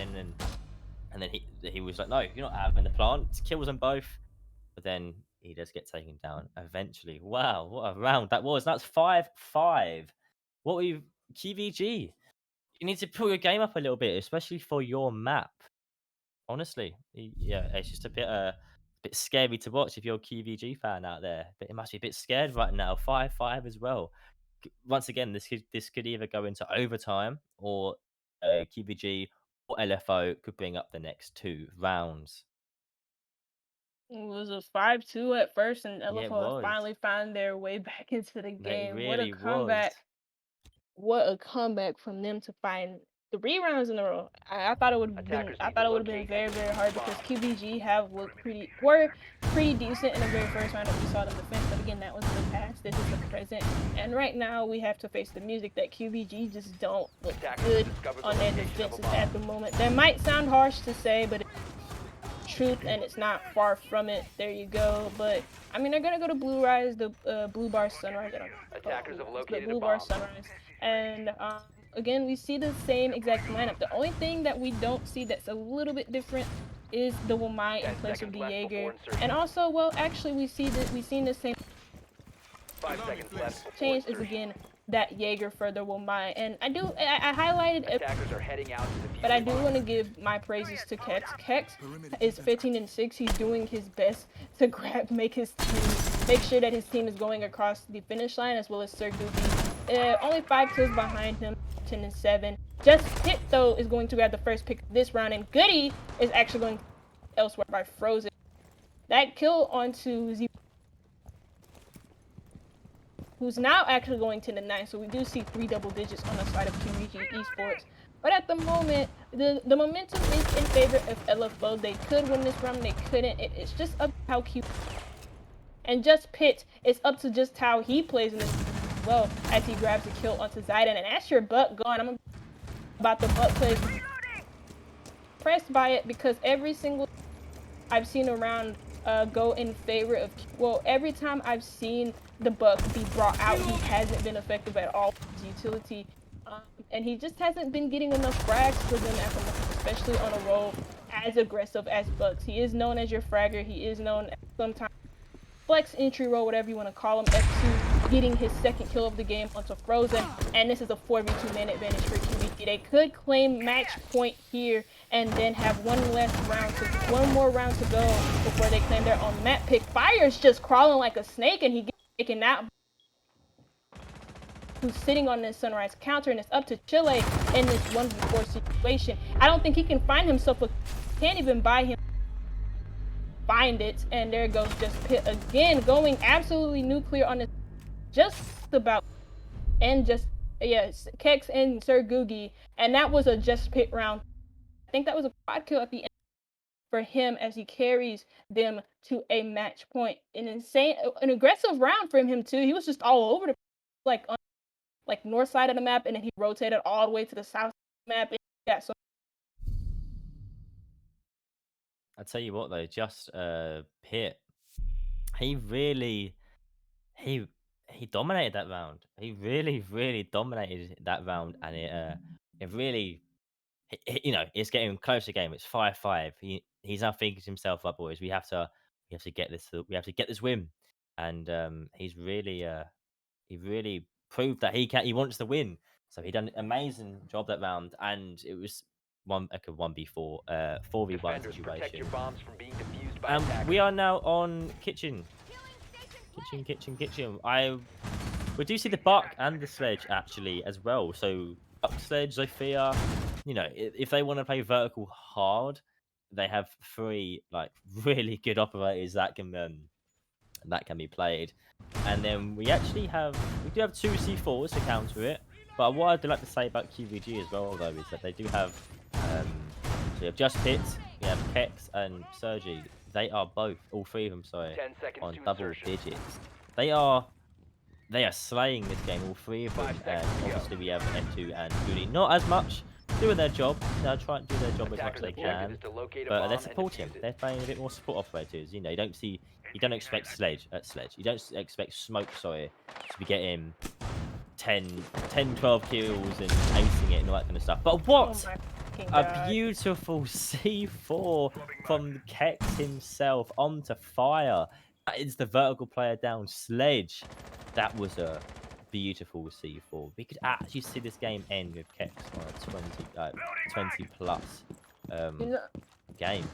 then he was like, "No, you're not having the plant." Kills them both, but then he does get taken down eventually. Wow, what a round that was! That's 5-5. What we qvG You need to pull your game up a little bit, especially for your map. Honestly, yeah, it's just a bit scary to watch if you're a qvG fan out there. But it must be a bit scared right now. 5-5 as well. Once again, this could either go into overtime or qvG or LFO could bring up the next 2 rounds. It was a 5-2 at first, and Yeah, it LFO have was. finally found their way back into the It game. What a really was. comeback. What a comeback from them to find 3 rounds in a row. I thought it would have been Attackers I need to thought it would have been locate very, and very defuse hard the because bomb. qvG were pretty decent in the very first round that we saw them defense. But again, that was the past. This is the present. And right now we have to face the music that qvG just don't look Attackers good discovered the on their location of a defenses bomb. at the moment. That might sound harsh to say, but truth, and it's not far from it. There you go. But I mean, they're gonna go to Blue Rise, the Blue Bar Sunrise. I don't call it Attackers Blue have Rise, but located a Blue Bar bomb. Sunrise. And again, we see the same exact lineup. The only thing that we don't see that's a little bit different is the Wamai in 10 place of seconds the left before Jaeger. insertion. And also, well, actually, we've seen the same 5 seconds left before change is insertion. again that Jaeger for the Wamai. And I highlighted Attackers are heading out to defuse but I the do bomb. want to give my praises to Kex. Kex is 15-6. He's doing his best to make sure that his team is going across the finish line, as well as Sir Goofy. Only 5 kills behind him, 10-7. Just Pit though is going to grab the first pick this round, and Goody is actually going elsewhere by Frozen. That kill onto Z, who's now actually going 10-9. So we do see 3 double digits on the side of qvG Esports. But at the moment, the momentum is in favor of LFO. They could win this round, they couldn't. It's just up to how Q and just Pitt. It's up to just how he plays in this as well, as he grabs a kill onto Zidane. And that's your butt gone. I'm about the butt plays. Impressed by it because every single I've seen a round go in favor of, well, every time I've seen the buck be brought out, he hasn't been effective at all with his utility. And he just hasn't been getting enough frags for them at the moment, especially on a role as aggressive as Bucks. He is known as your fragger. He is known as sometimes flex entry role, whatever you want to call him. F2 getting his second kill of the game onto Frozen, and this is a 4v2 man advantage for qvG. They could claim match point here and then have one more round to go before they claim their own map pick. Fire's just crawling like a snake, and he gets taken out. Who's sitting on this Sunrise counter, and it's up to Chile in this 1v4 situation. I don't think he can find himself can't even buy him. Find it, and there goes just Pit again, going absolutely nuclear on this just about, and just, yes, Kex and Sir Googie, and that was a just Pit round. I think that was a quad kill at the end for him as he carries them to a match point. An aggressive round from him too. He was just all over the like north side of the map, and then he rotated all the way to the south map. Yeah, so I tell you what though, just Pitt, he really he he dominated that round. He really dominated that round, and it really it's getting closer game. It's 5-5. He's now thinking to himself, "Up, boys, we have to get this. We have to get this win." And he really proved that he wants to win. So he done an amazing job that round, and it was like a 1v4, 4v1 Defenders, protect situation. your bombs from being defused by attackers. We are now on kitchen. Kitchen. We do see the Buck and the Sledge actually as well. So Buck, Sledge, Zofia, if they want to play vertical hard, they have 3 like really good operators that can be played. And then we do have 2 C4s to counter it. But what I'd like to say about qvG as well though is that they do have so you have Just Pit, you have Kex and Sergi. They are all 3 of them, sorry, 10 seconds on to double insertion. digits. They are slaying this game, all 3 of them. 5 And seconds to go. obviously we have F2 and Goody. Not as much doing their job. They'll try and do their job as much Attackers' as they objective can. is to locate a But bomb they're and supporting. defuse it. They're playing a bit more support operators. You don't expect Sledge. You don't expect Smoke, sorry, to be getting 12 kills and acing it and all that kind of stuff. But oh what my fucking a god. beautiful C4 from Kex himself onto Fire. That is the vertical player down Sledge. That was a beautiful C4. We could actually see this game end with Kex on a 20 plus You know, game.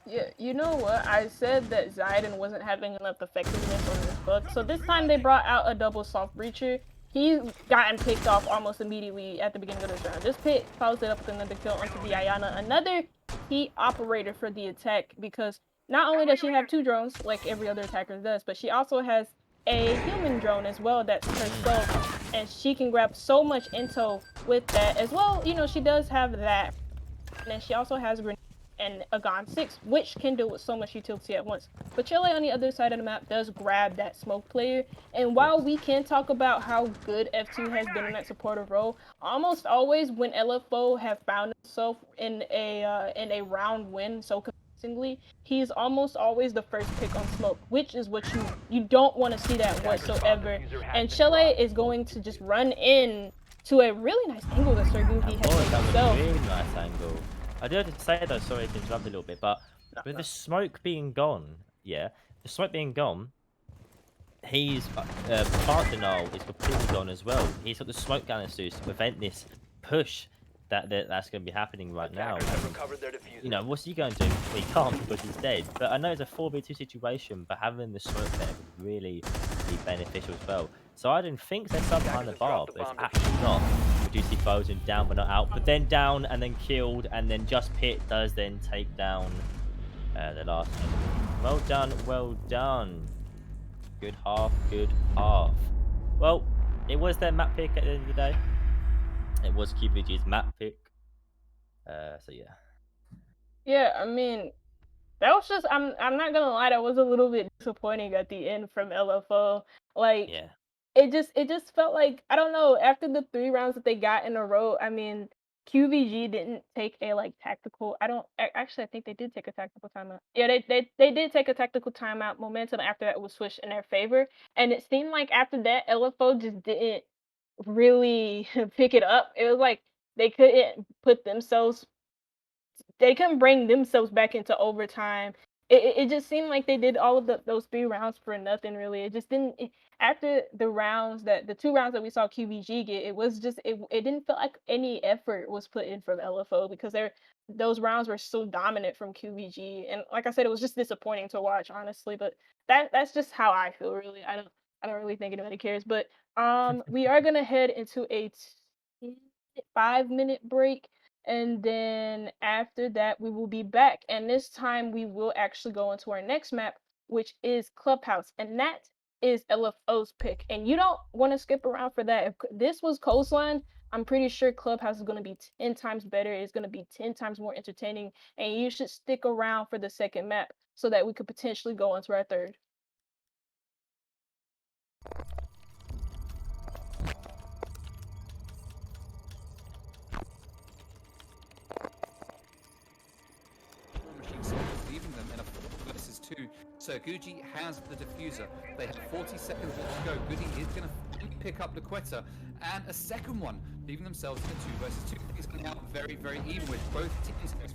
yeah, you know what? I said that Zidane wasn't having enough effectiveness on this book, so this time they brought out a double soft breacher. He's gotten picked off almost immediately at the beginning of this round. This pick follows it up with another kill onto the Ayana, another key operator for the attack, because not only does she have 2 drones like every other attacker does, but she also has a human drone as well that's herself, and she can grab so much intel with that as well. You know, she does have that, and then she also has grenade and a Gon 6, which can do with so much utility at once. But Chile on the other side of the map does grab that smoke player, and while we can talk about how good F2 has been in that supportive role, almost always when LFO have found himself in a round win so convincingly, he's almost always the first pick on smoke, which is what you don't want to see that whatsoever. And Chile is going to just run in to a really nice angle that qvG has made That was himself. a really nice angle. I do have to say though, sorry to interrupt a little bit, but with the smoke being gone, the smoke being gone, he's plant denial is completely gone as well. He's got the smoke canisters to prevent this push that's going to be happening right now. You know, what's he going to do? Well, he can't because he's dead. But I know it's a 4v2 situation, but having the smoke there would really be beneficial as well. So I didn't think there's some behind the bar, but it's actually not. Reducey frozen down but not out, but then down and then killed, and then just Pit does then take down the last one. Well done, well done. Good half, good half. Well, it was their map pick at the end of the day. It was qvG's map pick. So yeah. Yeah, I mean, that was just I'm not gonna lie, that was a little bit disappointing at the end from LFO. Like, Yeah. it just felt like, I don't know, after the 3 rounds that they got in a row, I mean, qvG didn't take a tactical. Actually, I think they did take a tactical timeout. Yeah, they did take a tactical timeout. Momentum after that was switched in their favor, and it seemed like after that LFO just didn't really pick it up. It was like they couldn't put themselves they couldn't bring themselves back into overtime. It just seemed like they did all of those 3 rounds for nothing, really. It just didn't. After the 2 rounds that we saw qvG get, it was just it didn't feel like any effort was put in from LFO, because those rounds were so dominant from qvG, and like I said, it was just disappointing to watch, honestly. But that's just how I feel, really. I don't really think anybody cares. But we are gonna head into a 5-minute break. And then after that, we will be back. And this time we will actually go into our next map, which is Clubhouse. And that is LFO's pick. And you don't want to skip around for that. If this was Coastline, I'm pretty sure Clubhouse is going to be 10 times better. It's going to be 10 times more entertaining. And you should stick around for the second map so that we could potentially go into our third. Leaving them in a 4 versus 2. So qvG has the diffuser. They have 40 seconds left to go. Goody is going to pick up the Quetta, and a second one, leaving themselves in a 2 versus 2. It's going out very, very even with both teams. 10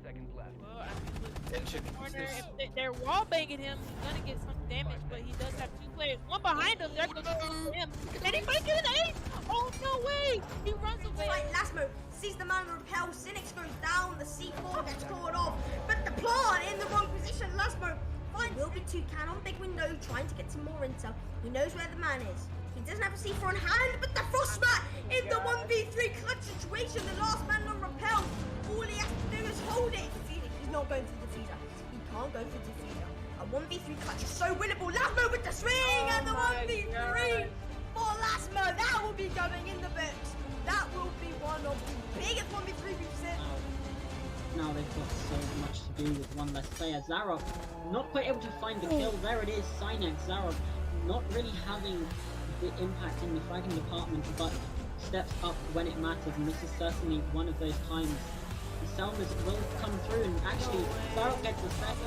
seconds left. Well, I mean, corner, if they're wall banging him, he's gonna get some damage, but he does have 2 players. One behind him, they're gonna go him. And he might get an ace! Oh, no way! He runs away. Like Lasmo sees the man repel, Cynics goes down, the C4 gets caught off, but the plant in the wrong position. Lasmo fine, will be 2 cannon, big window, trying to get some more intel. He knows where the man is. He doesn't have a C4 on hand, but the Frostmat in the 1v3 clutch situation. The last man on repel. All he has to do is hold it. He's not going for the diffuser. He can't go for the diffuser. A 1v3 clutch is so winnable. Lasmo with the swing and the 1v3 for Lasmo. That will be going in the books. That will be one of the biggest 1v3 we've seen. Now they've got so much to do with one less player. Zarok not quite able to find the kill. There it is, Cynex. Zarok not really having the impact in the fragging department, but steps up when it matters, and this is certainly one of those times. The Selmas will come through, and actually Zarok gets the second.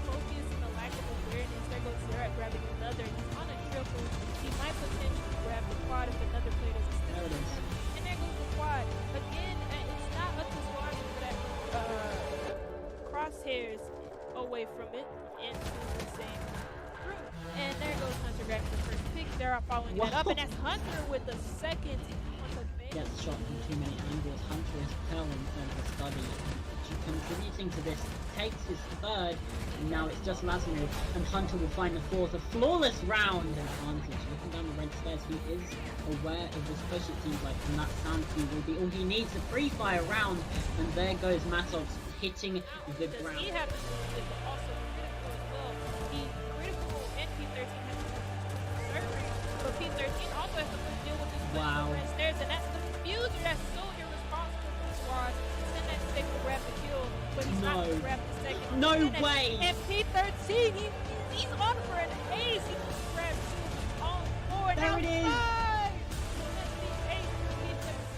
Focus and the lack of awareness. There goes Zarok grabbing another. He's on a triple. He might potentially grab the quad if another player doesn't step There it is. And there goes the quad. Again, it's not up to Squad for that crosshairs away from it into the same group. And there goes Hunter. Roster grabs the first pick. They're following that up, and that's Hunter with the second on the bench. Gets shot from too many angles. Hunter is well in the study. Contributing to this, takes his third, and now it's just Lazarus, and Hunter will find the fourth. A flawless round advantage. Looking down the red stairs, he is aware of this push, it seems like, and that sound cue will be all he needs. A free fire round, and there goes Matovs hitting the ground. He have to is also critical as well. He's critical, and P13 has to surgery, but P13 also has to deal with this push on the red stairs, and that's the fuser that's so irresponsible from Squad. Send that stick to grab the kill, but he's not going to grab the second. No way! And P13, he's on for an ace. He just grabbed two on board. There it is! That's the ace for P13.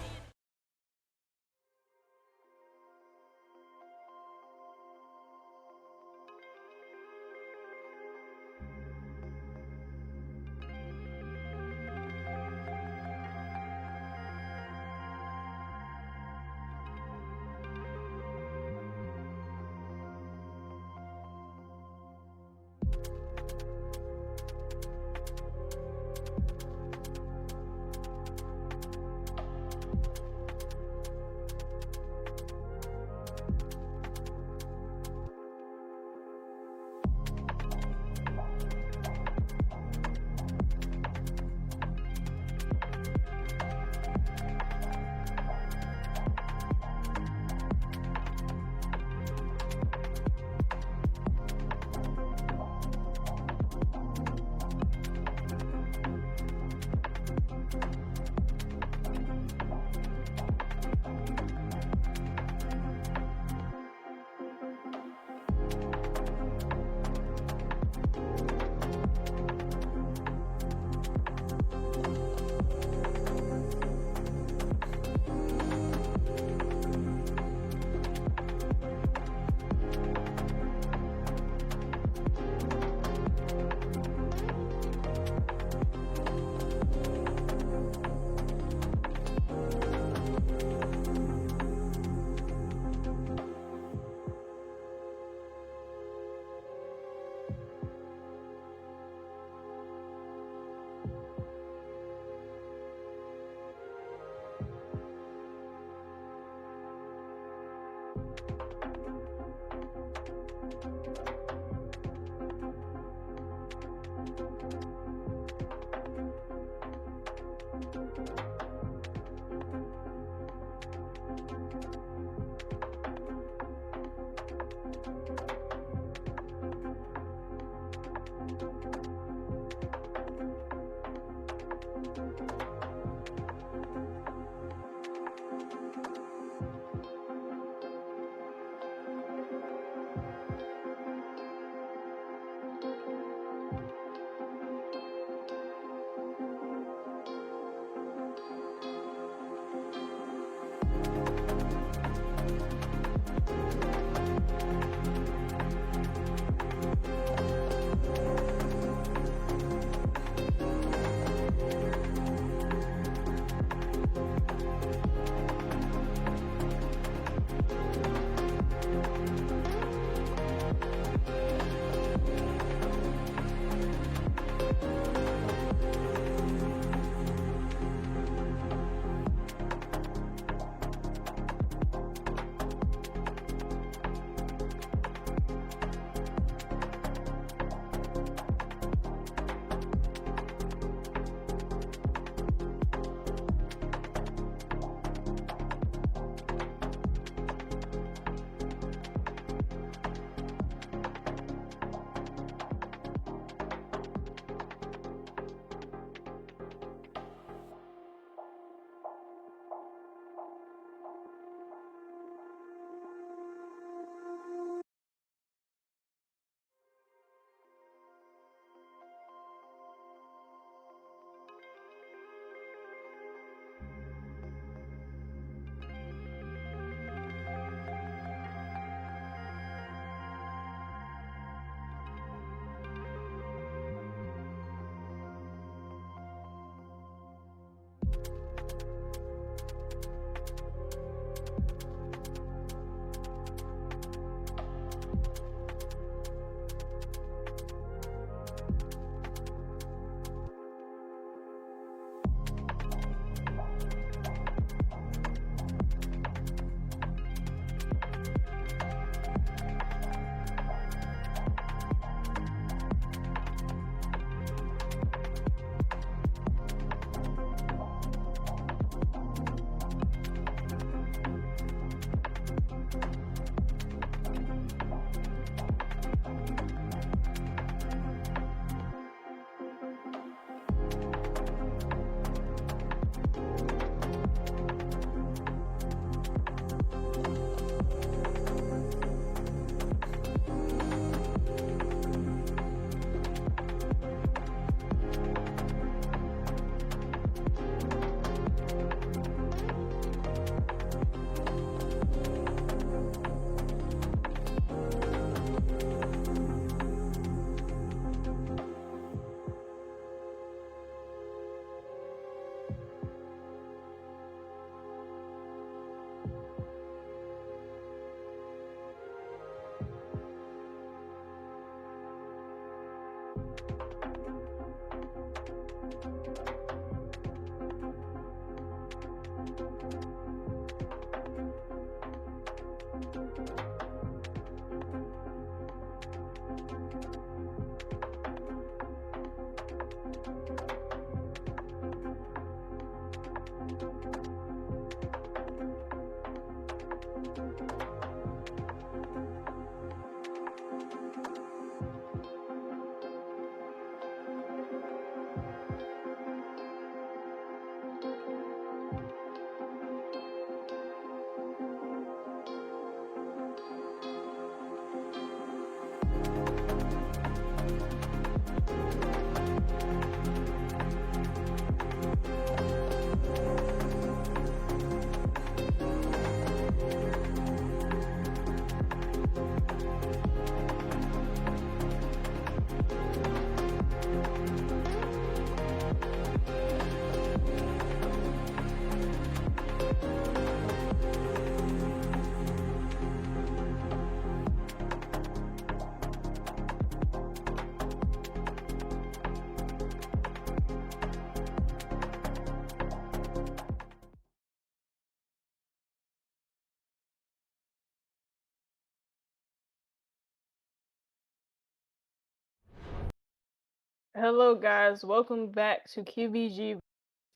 Hello, guys. Welcome back to qvG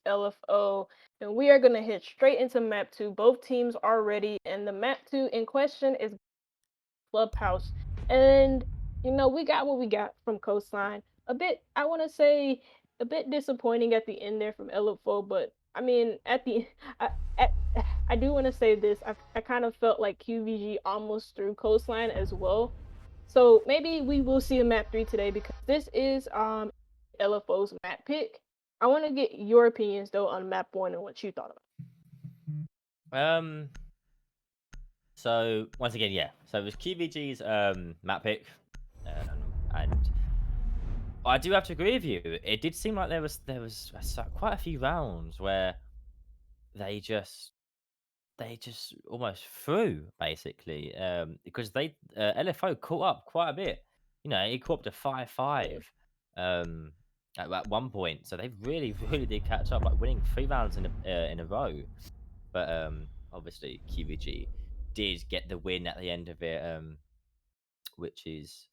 LFO, and we are going to hit straight into map 2. Both teams are ready, and the map 2 in question is Clubhouse. And, we got what we got from Coastline. I want to say, a bit disappointing at the end there from LFO, but I mean, I, at, I do want to say this. I kind of felt like qvG almost threw Coastline as well. So maybe we will see a map 3 today because this is LFO's map pick. I want to get your opinions though on map 1 and what you thought about it. So once again, yeah. So it was qvG's map pick, and I do have to agree with you. It did seem like there was quite a few rounds where they just almost threw basically, because they LFO caught up quite a bit. It caught up to 5-5 at one point. So they really really did catch up, like winning 3 rounds in a row. But obviously qvG did get the win at the end of it, which is,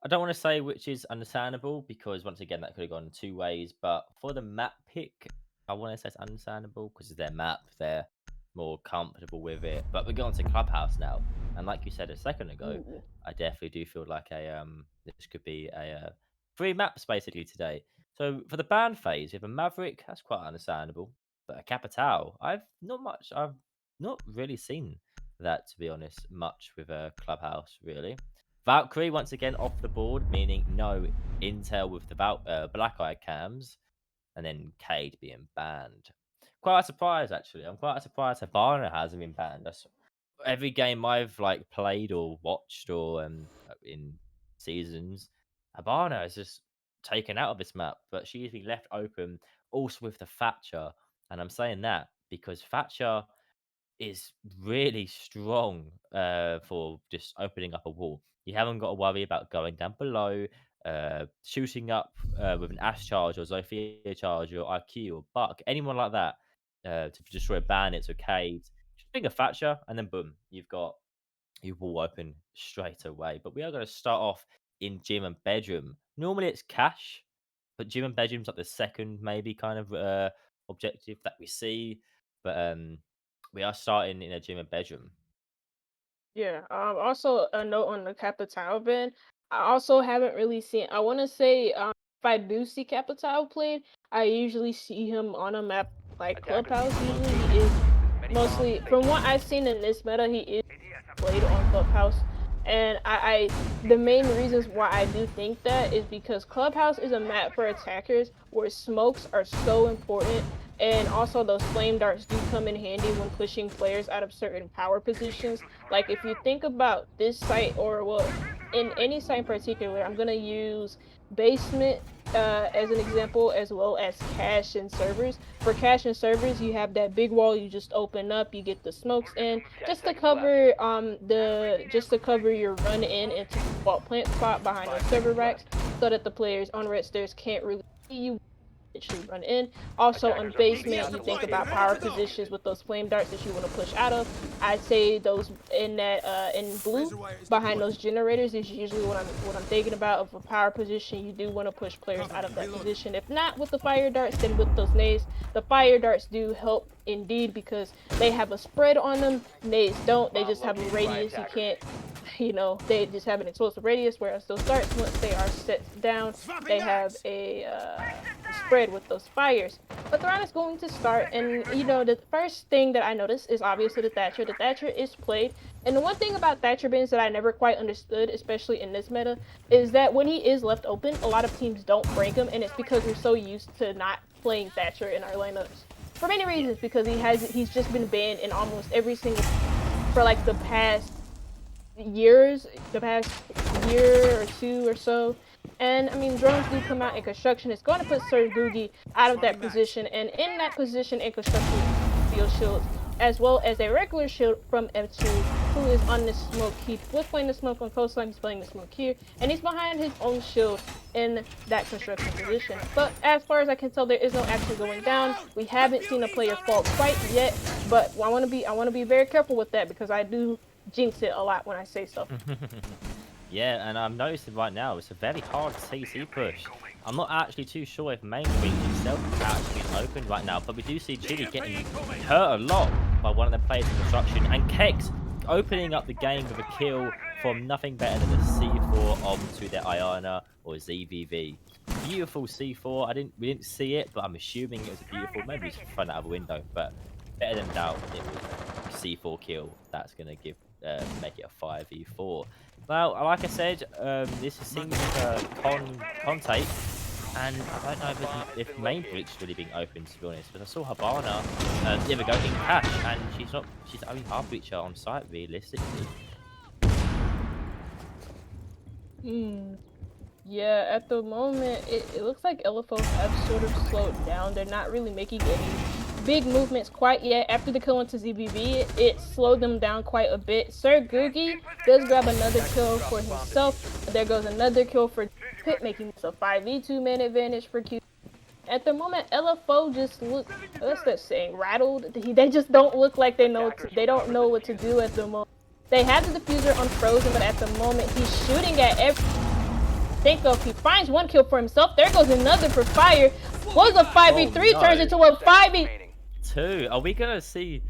I don't want to say which is understandable, because once again that could have gone 2 ways. But for the map pick, I want to say it's understandable because it's their map. They're more comfortable with it. But we're going to Clubhouse now, and like you said a second ago, Ooh. I definitely do feel like this could be a 3 maps basically today. So for the ban phase, we have a Maverick. That's quite understandable. But a Capital, I've not really seen that, to be honest, much with a Clubhouse really. Valkyrie once again off the board, meaning no intel with the black eye cams, and then Cade being banned. Quite a surprise, actually. I'm quite surprised Habana hasn't been banned. Every game I've played or watched or in seasons, Habana is just taken out of this map, but she's been left open also with the Thatcher. And I'm saying that because Thatcher is really strong for just opening up a wall. You haven't got to worry about going down below, shooting up with an Ash charge or Zofia charge or IQ or Buck, anyone like that, to destroy bandits or caves. Just bring a Thatcher and then boom, you've got your wall open straight away. But we are going to start off in gym and bedroom. Normally it's cash, but gym and bedroom's like the second maybe kind of objective that we see. But we are starting in a gym and bedroom. Yeah. Also a note on the Capital ban. I also haven't really seen. I want to say if I do see Capital played, I usually see him on a map like Clubhouse. Usually he is mostly, from what I've seen in this meta, he is played on Clubhouse. And the main reasons why I do think that is because Clubhouse is a map for attackers where smokes are so important, and also those flame darts do come in handy when pushing players out of certain power positions. Like if you think about this site, or well, in any site in particular, I'm gonna use basement as an example, as well as cache and servers. For cache and servers, you have that big wall you just open up, you get the smokes in, just to cover your run in into the vault plant spot behind those server racks, so that the players on red stairs can't really see you actually run in. Also on basement, you think about power positions with those flame darts that you want to push out of. I'd say those in that in blue behind those generators is usually what I'm thinking about of a power position. You do want to push players out of that position. If not with the fire darts, then with those nades. The fire darts do help indeed because they have a spread on them. Nades don't. They just have a radius. You can't, they just have an explosive radius. Whereas those darts, once they are set down, they have a spread with those fires. But the round is going to start, and the first thing that I noticed is obviously the Thatcher. The Thatcher is played, and the one thing about Thatcher bins that I never quite understood, especially in this meta, is that when he is left open, a lot of teams don't break him, and it's because we're so used to not playing Thatcher in our lineups. For many reasons, because he's just been banned in almost every single for like the past year or two or so. And I mean, drones do come out in construction. It's going to put qvG out of that position, and in that position in construction, field shields, as well as a regular shield from M2, who is on the smoke. He was playing the smoke on coastline, he's playing the smoke here, and he's behind his own shield in that construction position. But as far as I can tell, there is no action going down. We haven't seen a player fall quite yet, but I want to be very careful with that because I do jinx it a lot when I say stuff. Yeah, and I'm noticing right now it's a very hard CC push. I'm not actually too sure if main breach itself is actually open right now, but we do see Chili getting hurt a lot by one of the players in construction, and Kex opening up the game with a kill from nothing better than a C4 onto their Iana or ZVV. Beautiful C4. We didn't see it, but I'm assuming it was a beautiful. Maybe it's thrown out of a window, but better than doubt it was a C4 kill. That's gonna make it a 5v4. Well, like I said, this seems like a con tape, and I don't know if main breach really being open, to be honest, because I saw Habana the other go in cash, and she's the only hard breacher on site realistically. Yeah, at the moment, it looks like LFO have sort of slowed down. They're not really making any big movements quite yet. After the kill into ZBB, it slowed them down quite a bit. qvG does grab another kill for himself. There goes another kill for Pit, making this a 5v2 man advantage for Q. At the moment, LFO just look, what's that saying, rattled? They just don't look like they don't know what to do at the moment. They have the diffuser unfrozen, but at the moment, he's shooting at think of. He finds one kill for himself. There goes another for fire. Was a 5v3 turns into a 5v2. Are we gonna see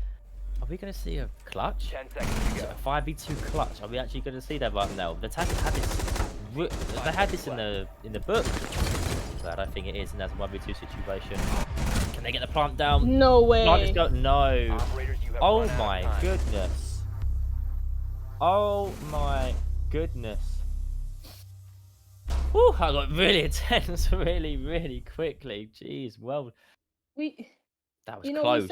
a clutch? 10 seconds to go. A 5v2 clutch? Are we actually gonna see that right now? The Attackers had this. They had this in the book. But I don't think it is, and that's a 1v2 situation. Can they get the plant down? No way. Plant just go. No. Operators, you have Oh run out of my time. goodness. Oh my goodness. Whew, I got really intense really quickly. Jeez, well, that was close.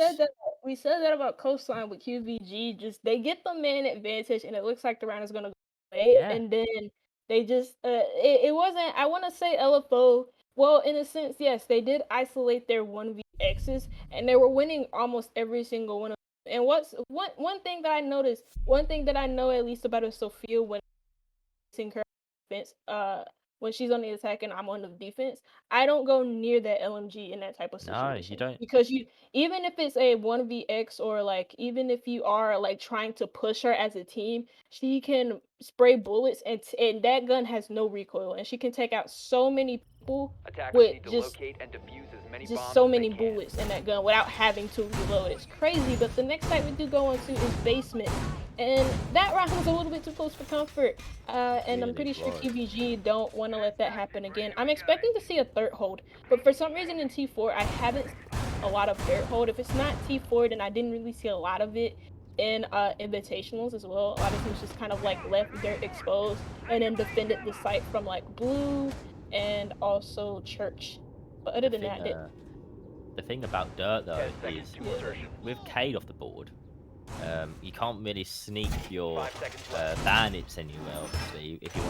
we said that about coastline with qvG. Just they get the man advantage, and it looks like the round is gonna go away. Yeah. And then they just it wasn't. I want to say LFO. Well, in a sense, yes, they did isolate their 1vx's, and they were winning almost every single one of them. And one thing that I noticed, one thing that I know at least about a Sophia when her defense, when she's on the attack and I'm on the defense, I don't go near that LMG in that type of situation. No, you don't. Because even if it's a 1vx or like even if you are like trying to push her as a team, she can spray bullets and that gun has no recoil, and she can take out so many people Attackers with need to just locate and defuse as many just bombs so as they many can. bullets in that gun without having to reload. It's crazy. But the next site we do go on to is basement, and that round was a little bit too close for comfort. And I'm pretty sure qvG don't want to let that happen again. I'm expecting to see a third hold, but for some reason in T4 I haven't seen a lot of third hold. If it's not T4, then I didn't really see a lot of it in invitationals as well. A lot of teams just kind of like left dirt exposed and then defended the site from like blue and also church. But other than that, the thing about dirt though 10 seconds is to insertion. with Cade off the board, you can't really sneak your 5 seconds left. bandits anywhere. Obviously, if you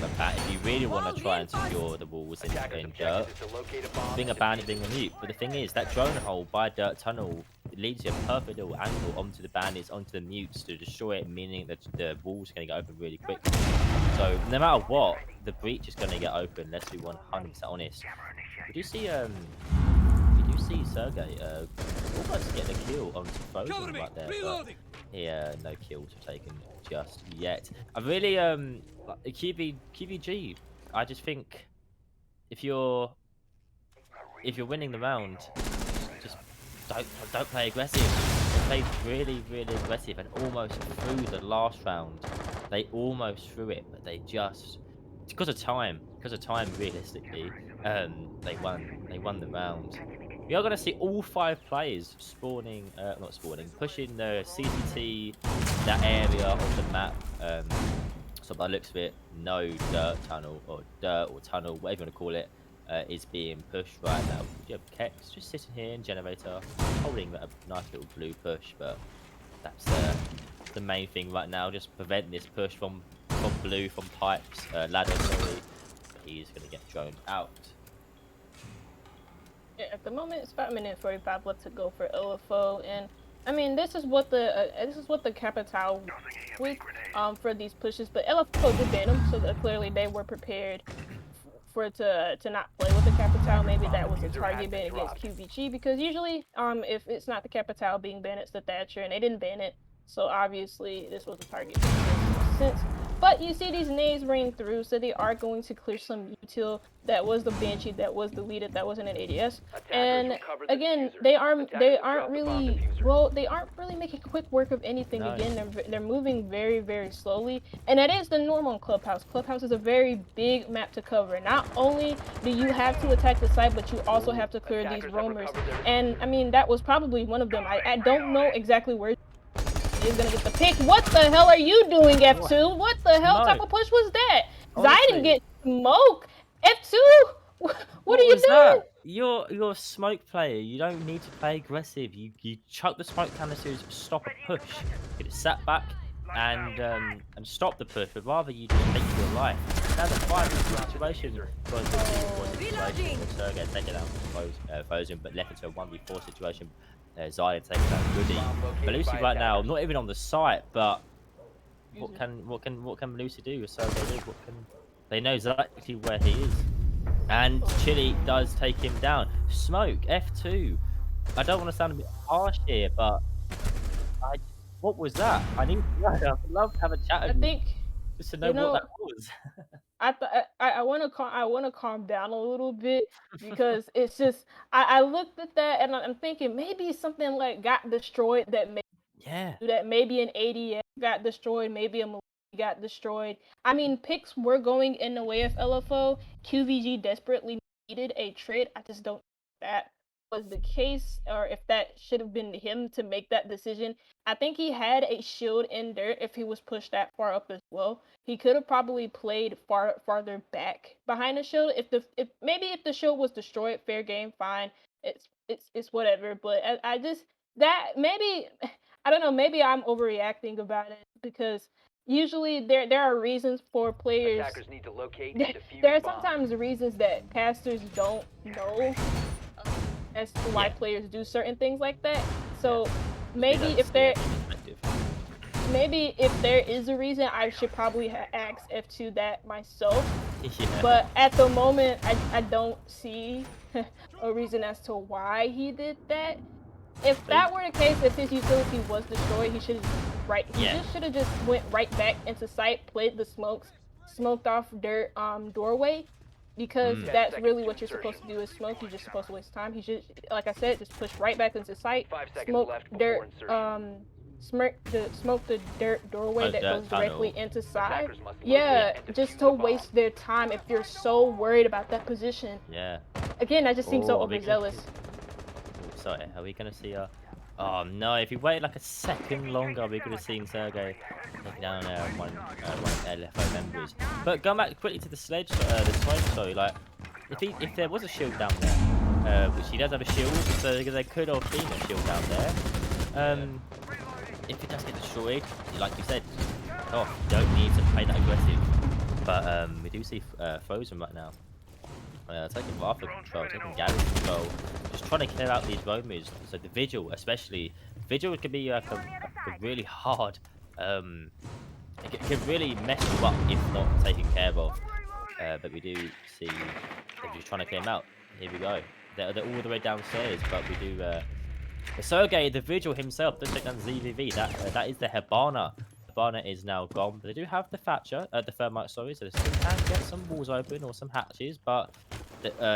really want to try and secure the walls in Attackers' dirt, objective is to locate a bomb being a and bandit, defuse being it. a mute. But the thing is, that drone hole by dirt tunnel leads you a perfect little angle onto the bandits, onto the mutes to destroy it, meaning that the walls are going to get open really quick. So no matter what, the breach is going to get open. Let's be 100% honest. We do see see Sergey almost get a kill on Frozen right there, but no kills were taken just yet. I really like qvG. I just think if you're winning the round, just don't play aggressive. They played really aggressive and almost threw the last round. They almost threw it, but they just because of time. Realistically, they won the round. We are going to see all 5 players spawning, not spawning, pushing the CCT, that area of the map. So by the looks of it, no dirt tunnel or tunnel, whatever you want to call it, is being pushed right now. You have Kex just sitting here in generator, holding a nice little blue push, but that's the main thing right now. Just prevent this push from blue, from pipes, ladder. Sorry, he's going to get thrown out. Yeah, at the moment, it's 5 minutes 45 left to go for LFO, and I mean this is what the Capital with for these pushes, but LFO did ban them, so that clearly they were prepared for it to not play with the Capital. Maybe that was a target ban against qvG, because usually if it's not the Capital being banned, it's the Thatcher, and they didn't ban it, so obviously this was a target ban. But you see these nades ring through, so they are going to clear some util. That was the Banshee, that was deleted, that wasn't an ADS. And again, they aren't really making quick work of anything. No. Again, they're moving very slowly, and that is the normal in Clubhouse. Clubhouse is a very big map to cover. Not only do you have to attack the site, but you also have to clear these roamers. And I mean, that was probably one of them. I don't know exactly where is gonna get the pick. What the hell are you doing, F2? What the hell type of push was that? I didn't get smoke. F2, what are you doing? That? You're a smoke player. You don't need to play aggressive. You chuck the smoke canisters, stop a push, get it sat back, and stop the push. But rather you just take your life. Now the 5-minute situation was the situation with Sergey taking out Frozen, but left into a 1v4 situation. Zyla taking out Goody. Lucy right now, not even on the site, but what can Lucy do? So they know exactly where he is, and Chili does take him down. Smoke F2. I don't want to sound a bit harsh here, but what was that? I need to know. I'd love to have a chat with you just to know what that was. I want to calm down a little bit, because it's just I looked at that and I'm thinking maybe something like got destroyed, that maybe an ADS got destroyed, maybe a Malay got destroyed. I mean, picks were going in the way of LFO. qvG desperately needed a trade. I just don't know if that was the case, or if that should have been him to make that decision. I think he had a shield in dirt. If he was pushed that far up as well, he could have probably played farther back behind the shield. If the shield was destroyed, fair game, fine. It's whatever. But I just that maybe I don't know. Maybe I'm overreacting about it, because usually there are reasons for players. Attackers need to locate and defuse There are bombs. sometimes reasons that casters don't know as to why players do certain things like that. So maybe if there is a reason, I should probably ask F2 that myself. But at the moment, I don't see a reason as to why he did that. If that were the case, if his utility was destroyed, he should have just went right back into site, played the smoked off dirt doorway, because that's really what you're supposed to do, is smoke. You're just supposed to waste time. He should, like I said, just push right back into site, smoke dirt, smoke the dirt doorway that goes directly into side. Yeah, just to waste their time if you're so worried about that position. Yeah. Again, that just seems so overzealous. Sorry, are we gonna see oh no, if we waited like a second longer, we could have seen Sergey take down one of LFO members. But going back quickly to the sledge, the smoke, sorry, like if there was a shield down there, which he does have a shield, so there could have been a shield down there. If it does get destroyed, like you said, you don't need to play that aggressive. But we do see Frozen right now. Taking Rafa control, taking Gary control, just trying to clear out these roamers. So the Vigil, especially, Vigil can be like a really hard, it can really mess you up if not taken care of. But we do see they're just trying to clear him out. Here we go. they're all the way downstairs, but we do. Sergey, the Vigil himself, does take down ZVV. That is the Hibana. Hibana is now gone. But they do have the Thatcher, the Thermite, sorry, so they still can get some walls open or some hatches. But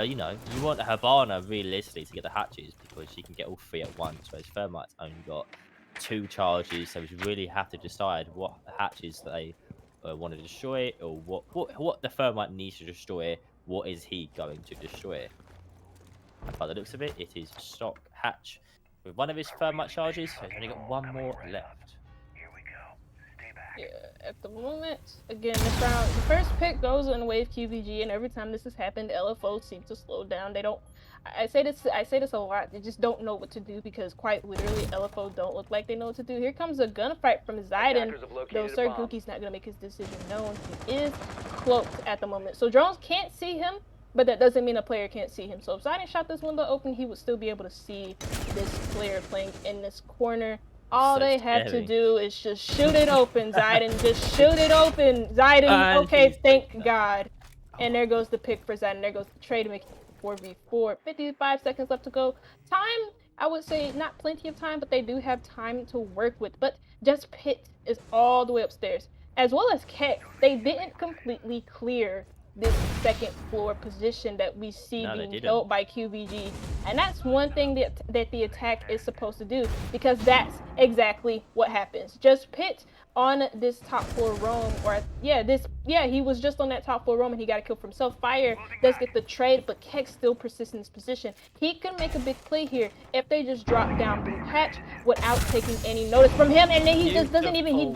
you know, you want a Hibana realistically to get the hatches because she can get all three at once, whereas Thermite's only got 2 charges. So you really have to decide what hatches they want to destroy, or what the Thermite needs to destroy. What is he going to destroy? By the looks of it, it is stock hatch with one of his thermite charges. So he's only got one more left. Yeah, at the moment, again, this round, the first pick goes on Wave qvG, and every time this has happened, LFO seems to slow down. They don't. I say this a lot. They just don't know what to do because quite literally, LFO don't look like they know what to do. Here comes a gunfight from Zayden. Though Sir Gookie's not gonna make his decision known. He is cloaked at the moment, so drones can't see him. But that doesn't mean a player can't see him. So if Zayden shot this window open, he would still be able to see this player playing in this corner. All they have to do is just shoot it open, Zayden. Just shoot it open, Zayden. Okay, thank God. And there goes the pick for Zayden. There goes the trade making 4v4. 55 seconds left to go. Time, I would say not plenty of time, but they do have time to work with. But just Pit is all the way upstairs. As well as Keck, they didn't completely clear this second floor position that we see being held by qvG, and that's one thing that the attack is supposed to do, because that's exactly what happens. Just Pit on this top floor roam, or he was just on that top floor roam and he got a kill for himself. Fire does get the trade, but Keck still persists in this position. He can make a big play here if they just drop down blue hatch without taking any notice from him, and then he doesn't even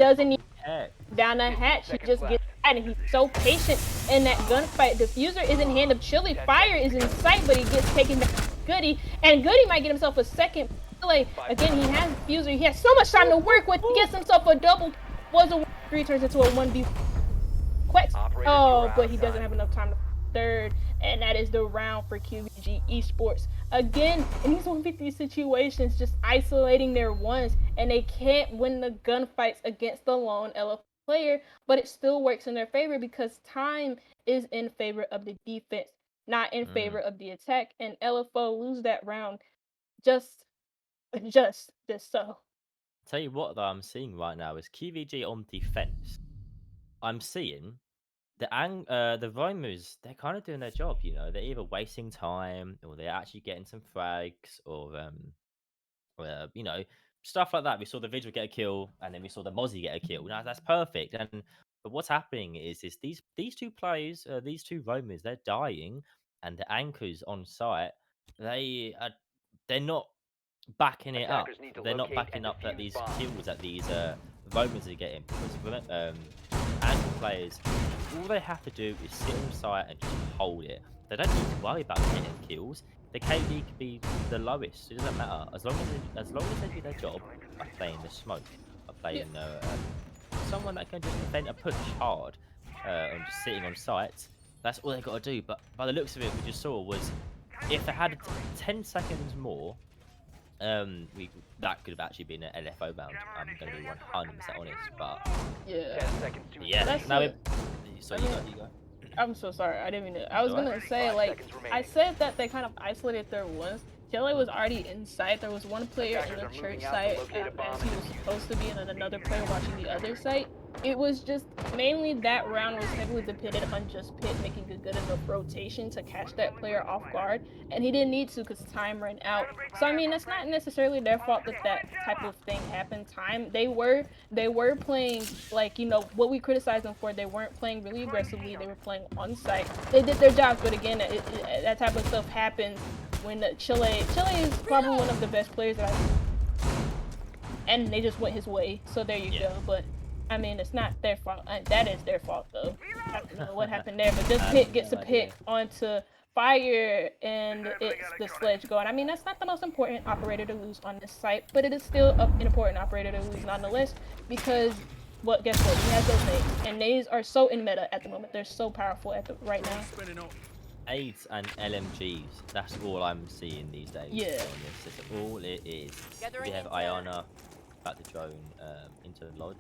down the hatch. He just gets and he's so patient in that gunfight. Diffuser is in hand of Chili. Fire is in sight, but he gets taken down Goody, and Goody might get himself a second play. Again, he has Diffuser. He has so much time to work with. He gets himself a double. Was a 3, turns into a 1v. Quest. Oh, but he doesn't have enough time to third, and that is the round for qvG Esports. Again, in these 1v3 situations, just isolating their ones, and they can't win the gunfights against the lone LFO player, but it still works in their favor because time is in favor of the defense, not in favor of the attack, and LFO lose that round just this so. Tell you what, though, I'm seeing right now is qvG on defense. I'm seeing the Romers, they're kind of doing their job, you know. They're either wasting time or they're actually getting some frags, or you know, stuff like that. We saw the Vigil get a kill, and then we saw the Mozzie get a kill. Now that's perfect. But what's happening is these two players, these two Romers, they're dying, and the anchors on site, they're not backing it up. They're not backing up that these kills that these Romans are getting, because anchor players, all they have to do is sit on site and just hold it. They don't need to worry about getting kills. The KD could be the lowest. It doesn't matter as long as they do their job by playing the smoke, by playing someone that can just defend a push hard, and just sitting on site. That's all they got to do. But by the looks of it, we just saw was if they had 10 seconds more, that could have actually been an LFO bound. I'm going to be 100% honest, but you go. I'm so sorry. I didn't mean to. I was gonna say, like, I said that they kind of isolated their ones. Chile was already inside. There was one player in the church site as he was supposed to be, and then another player watching the other site. It was just mainly that round was heavily dependent on just Pit making a good enough rotation to catch that player off guard, and he didn't need to because time ran out. So I mean, that's not necessarily their fault that that type of thing happened. They were playing, like, you know, what we criticized them for. They weren't playing really aggressively. They were playing on site. They did their jobs, but again, that type of stuff happens when Chile is probably one of the best players that and they just went his way. So there you go. But I mean, it's not their fault. That is their fault, though. I don't know what happened there, but this Pit gets a pick onto Fire, and it's the sledge going. I mean, that's not the most important operator to lose on this site, but it is still an important operator to lose nonetheless, because, well, guess what? He has those nades, and nades are so in meta at the moment. They're so powerful right now. AIDS and LMGs, that's all I'm seeing these days. Yeah. That's all it is. We have Iona, back the drone, into Lodge.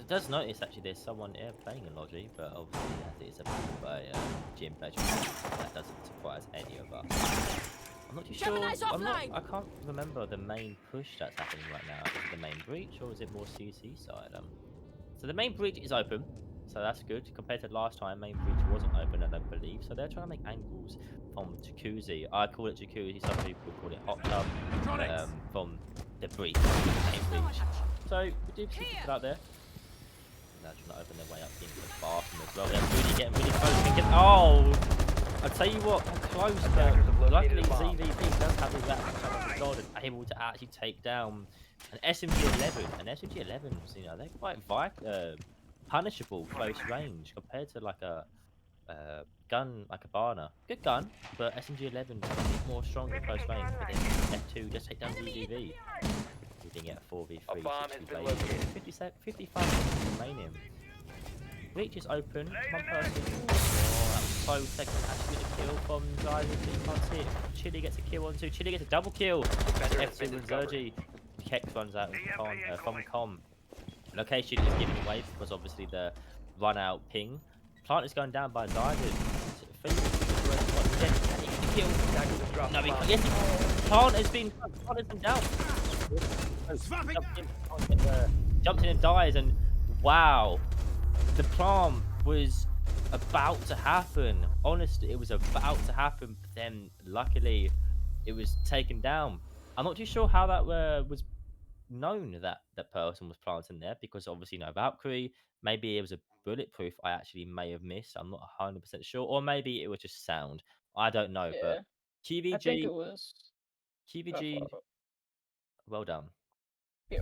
does notice actually there's someone here playing in Logi, but obviously I think it's a by gym pleasure. That doesn't surprise any of us. I'm not too sure. I can't remember the main push that's happening right now. Is it the main breach or is it more CC side? So the main breach is open, so that's good compared to last time. Main breach wasn't open, I don't believe. So they're trying to make angles from jacuzzi. I call it jacuzzi. Some people call it hot tub. From the breach, main breach. So we do see people out there. Now trying to open their way up into the bathroom as well. They're really getting really close. Oh, I tell you what, how close. But luckily, ZVP does have his that god and able to actually take down an SMG-11. An SMG-11s, you know, they're quite punishable close range compared to like a gun like a Barner. Good gun, but SMG-11 is a bit more stronger close range. But then F2 just take down ZVV. Leaving it 4v3, 60 lane, 55 seconds remaining. Reach is open, one person. Oh, that was close. Second actually get a kill from Zyden, but he can't see it. Chili gets a kill on two. Chili gets a double kill. F2 and Zergy. Kex runs out from Com. Location is giving away because obviously the run out ping. Plant is going down by Zyden. No, he can't. Yes, Plant has been down. Jumped in and dies, and wow, the plant was about to happen. Honestly, it was about to happen, but then luckily it was taken down. I'm not too sure how that was known that that person was planting there, because obviously no Valkyrie. Maybe it was a bulletproof I actually may have missed. I'm not 100% sure, or maybe it was just sound. I don't know, but Yeah, I think qvG, it was. qvG, well done. Yeah.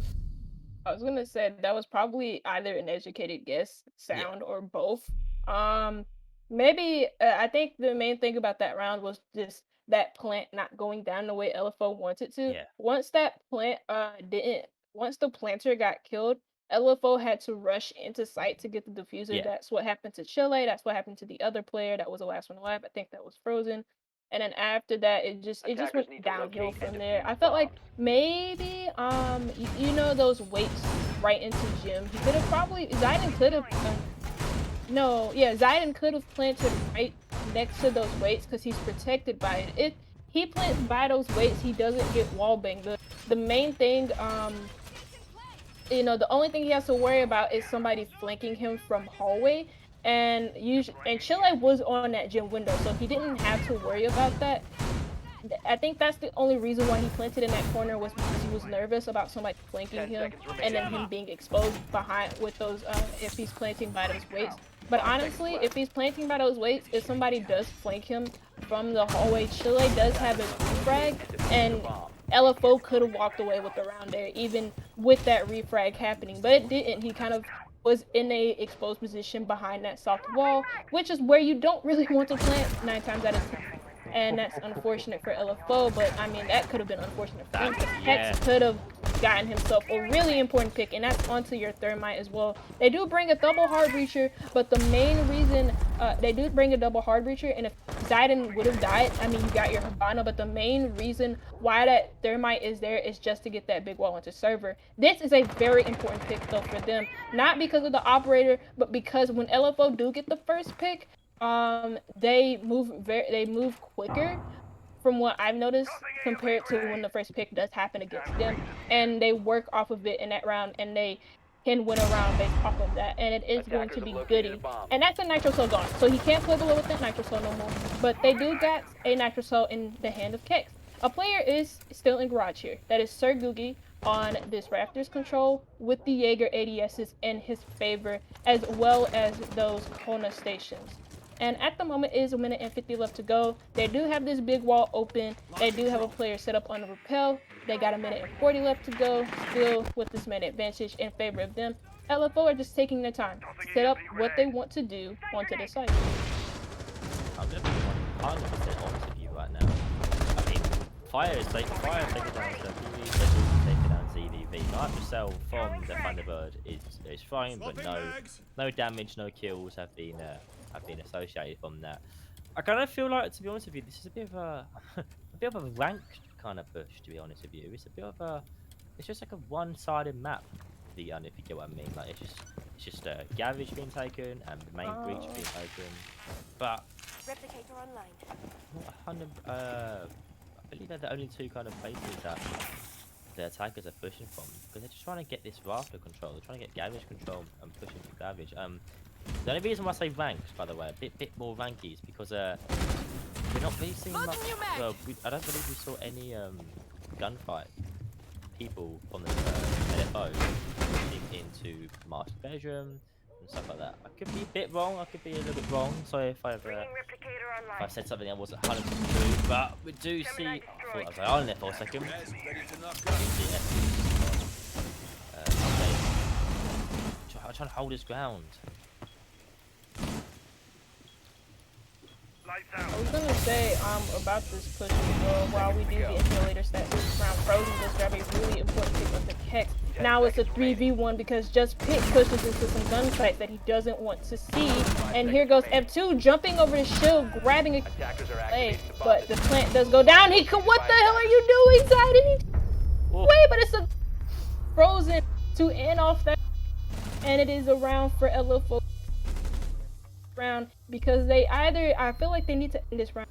I was gonna say that was probably either an educated guess, Yeah. sound, or both. Um, maybe I think the main thing about that round was just that plant not going down the way LFO wanted to. Yeah. Once that plant didn't, once the planter got killed, LFO had to rush into sight to get the diffuser. Yeah. That's what happened to Chile. That's what happened to the other player that was the last one alive. I think that was Frozen. And then after that, it just went downhill from there. I felt like maybe you know those weights right into gym. He could have probably Zayden could have no, yeah, Zayden could have planted right next to those weights because he's protected by it. If he plants by those weights, he doesn't get wall banged. The main thing, the only thing he has to worry about is somebody flanking him from hallway. And Chile was on that gym window, so he didn't have to worry about that. I think that's the only reason why he planted in that corner was because he was nervous about somebody flanking him and then him being exposed behind with those if he's planting by those weights. But honestly, if he's planting by those weights, if somebody does flank him from the hallway, Chile does have his refrag, and LFO could have walked away with the round there, even with that refrag happening. But it didn't. He kind of was in a exposed position behind that soft wall, which is where you don't really want to plant 9 times out of 10. And that's unfortunate for LFO, but I mean, that could have been unfortunate for him, because Hex could have gotten himself a really important pick, and that's onto your Thermite as well. They do bring a double hard breacher, but the main reason they do bring a double hard breacher, and if Zayden would have died, I mean, you got your Habana, but the main reason why that Thermite is there is just to get that big wall into server. This is a very important pick, though, for them, not because of the operator, but because when LFO do get the first pick, they move quicker from what I've noticed compared to when the first pick does happen against them, and they work off of it in that round, and they can win a round based off of that, and it is going to be Goody. And that's a Nitro Cell gone, so he can't play below with that Nitro Cell no more, but they do got a Nitro Cell in the hand of Kex. A player is still in garage here. That is Sir Googie on this Raptors control with the Jaeger ADSs in his favor, as well as those Kona stations. And at the moment, it is 1 minute and 50 left to go. They do have this big wall open. They do have a player set up on the rappel. They got 1 minute and 40 left to go, still with this man advantage in favor of them. LFO are just taking their time to set up what they want to do onto the site. I'm going to be 100% honest with you right now. I mean, Fire is taking down ZVV, taking down ZVV. Nitro Cell from the Thunderbird is fine, but no damage, no kills have been associated from that. I kind of feel like, to be honest with you, this is a bit of a ranked kind of push. To be honest with you, it's just like a one-sided map. If you get what I mean, like it's It's just Gavage being taken and the main breach being taken. But Replicator online. not 100. I believe they're the only two kind of places that the attackers are pushing from, because they're just trying to get this rafter control. They're trying to get Gavage control and pushing for Gavage. The only reason why I say ranks, by the way, a bit more ranky, is because we're not really seeing much. Well, I don't believe we saw any gunfight people on the LFO pushing into the master bedroom and stuff like that. I could be a bit wrong. I could be a little bit wrong. Sorry if I've said something that wasn't 100% true, but we do see. I thought I was on there for a second. I'm trying to hold his ground. I was gonna say about this push as well. While we do the insulator stats this round, Frozen does grab a really important pick onto Kex. Now it's a 3v1 because Just Pick pushes into some gun sites that he doesn't want to see. And here goes F2 jumping over the shield, grabbing a play, but the plant does go down. What the hell are you doing, Zide? Wait, but it's a Frozen to end off that, and it is a round for LFO. Round because they either, I feel like they need to end this round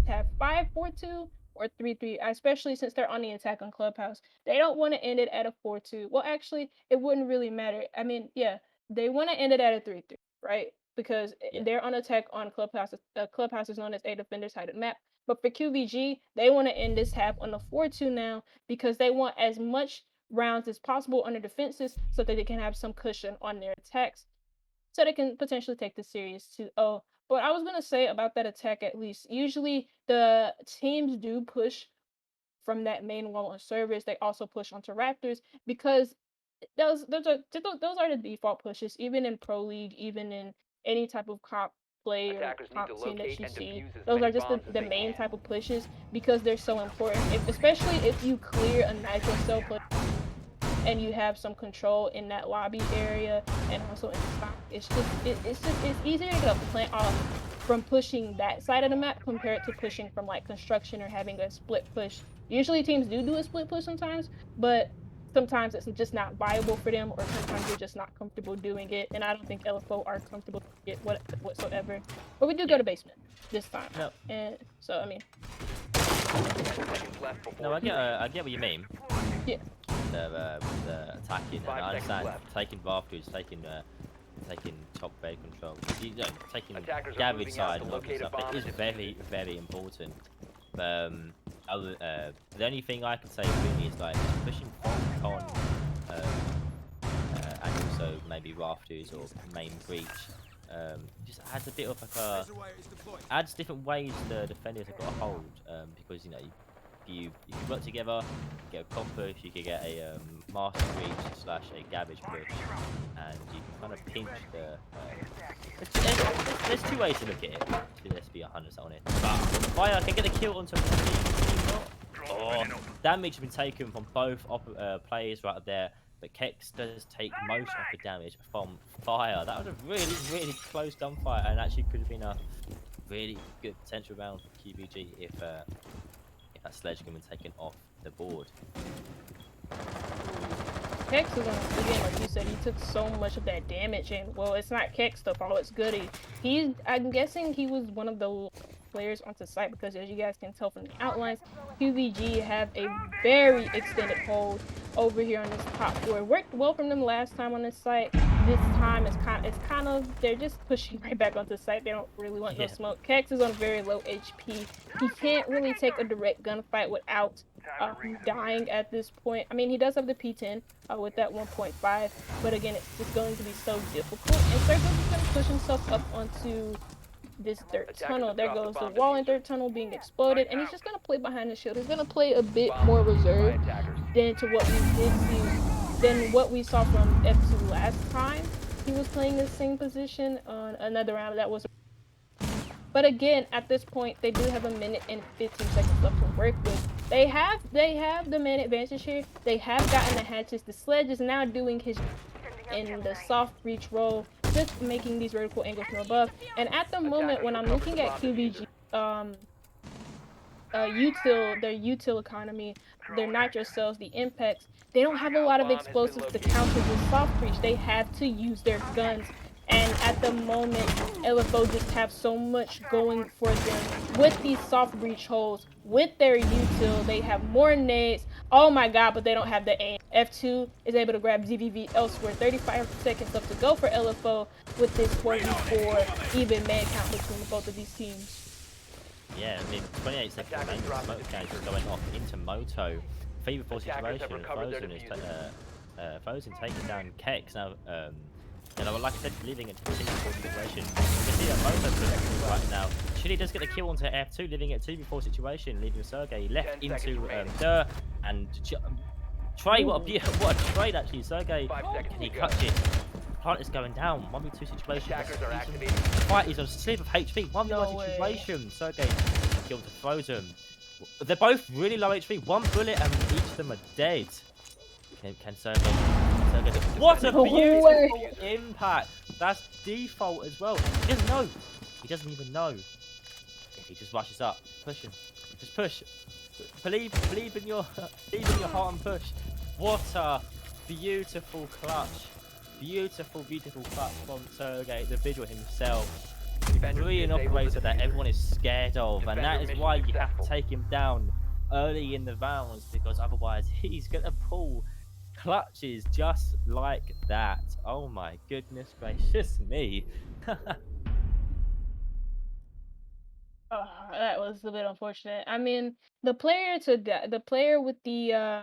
have 5-4-2 or 3-3, especially since they're on the attack on Clubhouse. They don't want to end it at a 4-2. Well, actually, it wouldn't really matter. I mean, yeah, they want to end it at a 3-3, right? Because they're on attack on Clubhouse. Clubhouse is known as a defender-sided map. But for qvG, they want to end this half on a 4-2 now because they want as much rounds as possible on their defenses so that they can have some cushion on their attacks, so they can potentially take the series 2-0. But I was going to say about that attack, at least, usually the teams do push from that main wall on servers. They also push onto Raptors because those are the default pushes, even in Pro League, even in any type of comp play or comp team that you see. Those are just the main type of pushes because they're so important, especially if you clear a nitro cell push and you have some control in that lobby area and also in the stock. It's easier to get a plant off from pushing that side of the map compared to pushing from like construction or having a split push. Usually teams do a split push sometimes, but sometimes it's just not viable for them, or sometimes they're just not comfortable doing it. And I don't think LFO are comfortable doing it whatsoever. But we do go to basement this time. No. And so I mean, no, I get what you mean. Yeah. The attacking, and I understand taking Rafters, taking top bed control, taking Gavage side and all that stuff. It is very, very important. The only thing I can say really is like pushing on and also maybe Rafters or main breach. Just adds a bit of like adds different ways the defenders have got to hold, because if you work together, you get a comp push, you can get a master breach / a Gavage push, and you can kind of pinch the. There's two ways to look at it. Let's be 100 on it. But Fire can get the kill onto damage has been taken from both players right up there. But Kex does take most of the damage from Fire. That was a really, really close gunfight, and actually could have been a really good potential round for qvG if that sledge can be taken off the board. Kex is again, like you said, he took so much of that damage, and well, it's not Kex the fault, it's Goody. I'm guessing he was one of the players onto site because, as you guys can tell from the outlines, qvG have a very extended hold over here on this top floor. Worked well from them last time on this site. This time it's kind of they're just pushing right back onto the site. They don't really want no smoke. Kex is on very low HP. He can't really take a direct gunfight without dying at this point. I mean, he does have the P10 with that 1.5, but again, it's just going to be so difficult. And Circles is going to push himself up onto this third tunnel. There goes the wall in third tunnel being exploded, and he's just going to play behind the shield. He's going to play a bit more reserved than what we saw from F2 last time. He was playing the same position on another round that was. But again, at this point, they do have 1 minute and 15 seconds left to work with. They have the man advantage here. They have gotten the hatches. The sledge is now doing his in the soft reach roll, just making these vertical angles from above. And at the moment, when I'm looking at qvG their util economy, their nitro cells, the impacts, they don't have a lot of Bomb has been explosives to located. counter the soft breach. They have to use their guns. And at the moment, LFO just have so much going for them with these soft breach holes, with their util. They have more nades. Oh my god, but they don't have the aim. F2 is able to grab ZVV elsewhere. 35 seconds left to go for LFO with this 4v4 even man count between both of these teams. Yeah, I mean, 28 seconds Attackers remaining. dropping Smoke grenades are going off into Moto. 3v4 Attackers have situation. recovered their Frozen is diffuser. Frozen taking down Kex now. You know, like I said, leaving it to 3v4 situation. You can see that Moto protecting right now. Chili does get the kill onto F2, leaving it 2v4 situation, leaving Sergey left 10 seconds into remaining. Der and Trey. What a trade actually, Sergey. 5 seconds Can he to go. clutch it? Plant is going down. 1v2 situation. Attackers are activated. Fight is on slip of HP. 1v1 No way. situation. Sergey killed to Frozen. They're both really low HP. One bullet and each of them are dead. Can Sergey? What a No beautiful way. impact. That's default as well. He doesn't know. He doesn't even know. If he just rushes up, push him. Just push. Believe in your heart and push. What a beautiful clutch. Beautiful clutch from Sergey, the visual himself. Defenders Brilliant disabled the operator that diffuser. everyone is scared of, and that Defender is why you mission have to successful. take him down early in the rounds, because otherwise he's gonna pull clutches just like that. Oh my goodness gracious me. That was a bit unfortunate. I mean, the player with the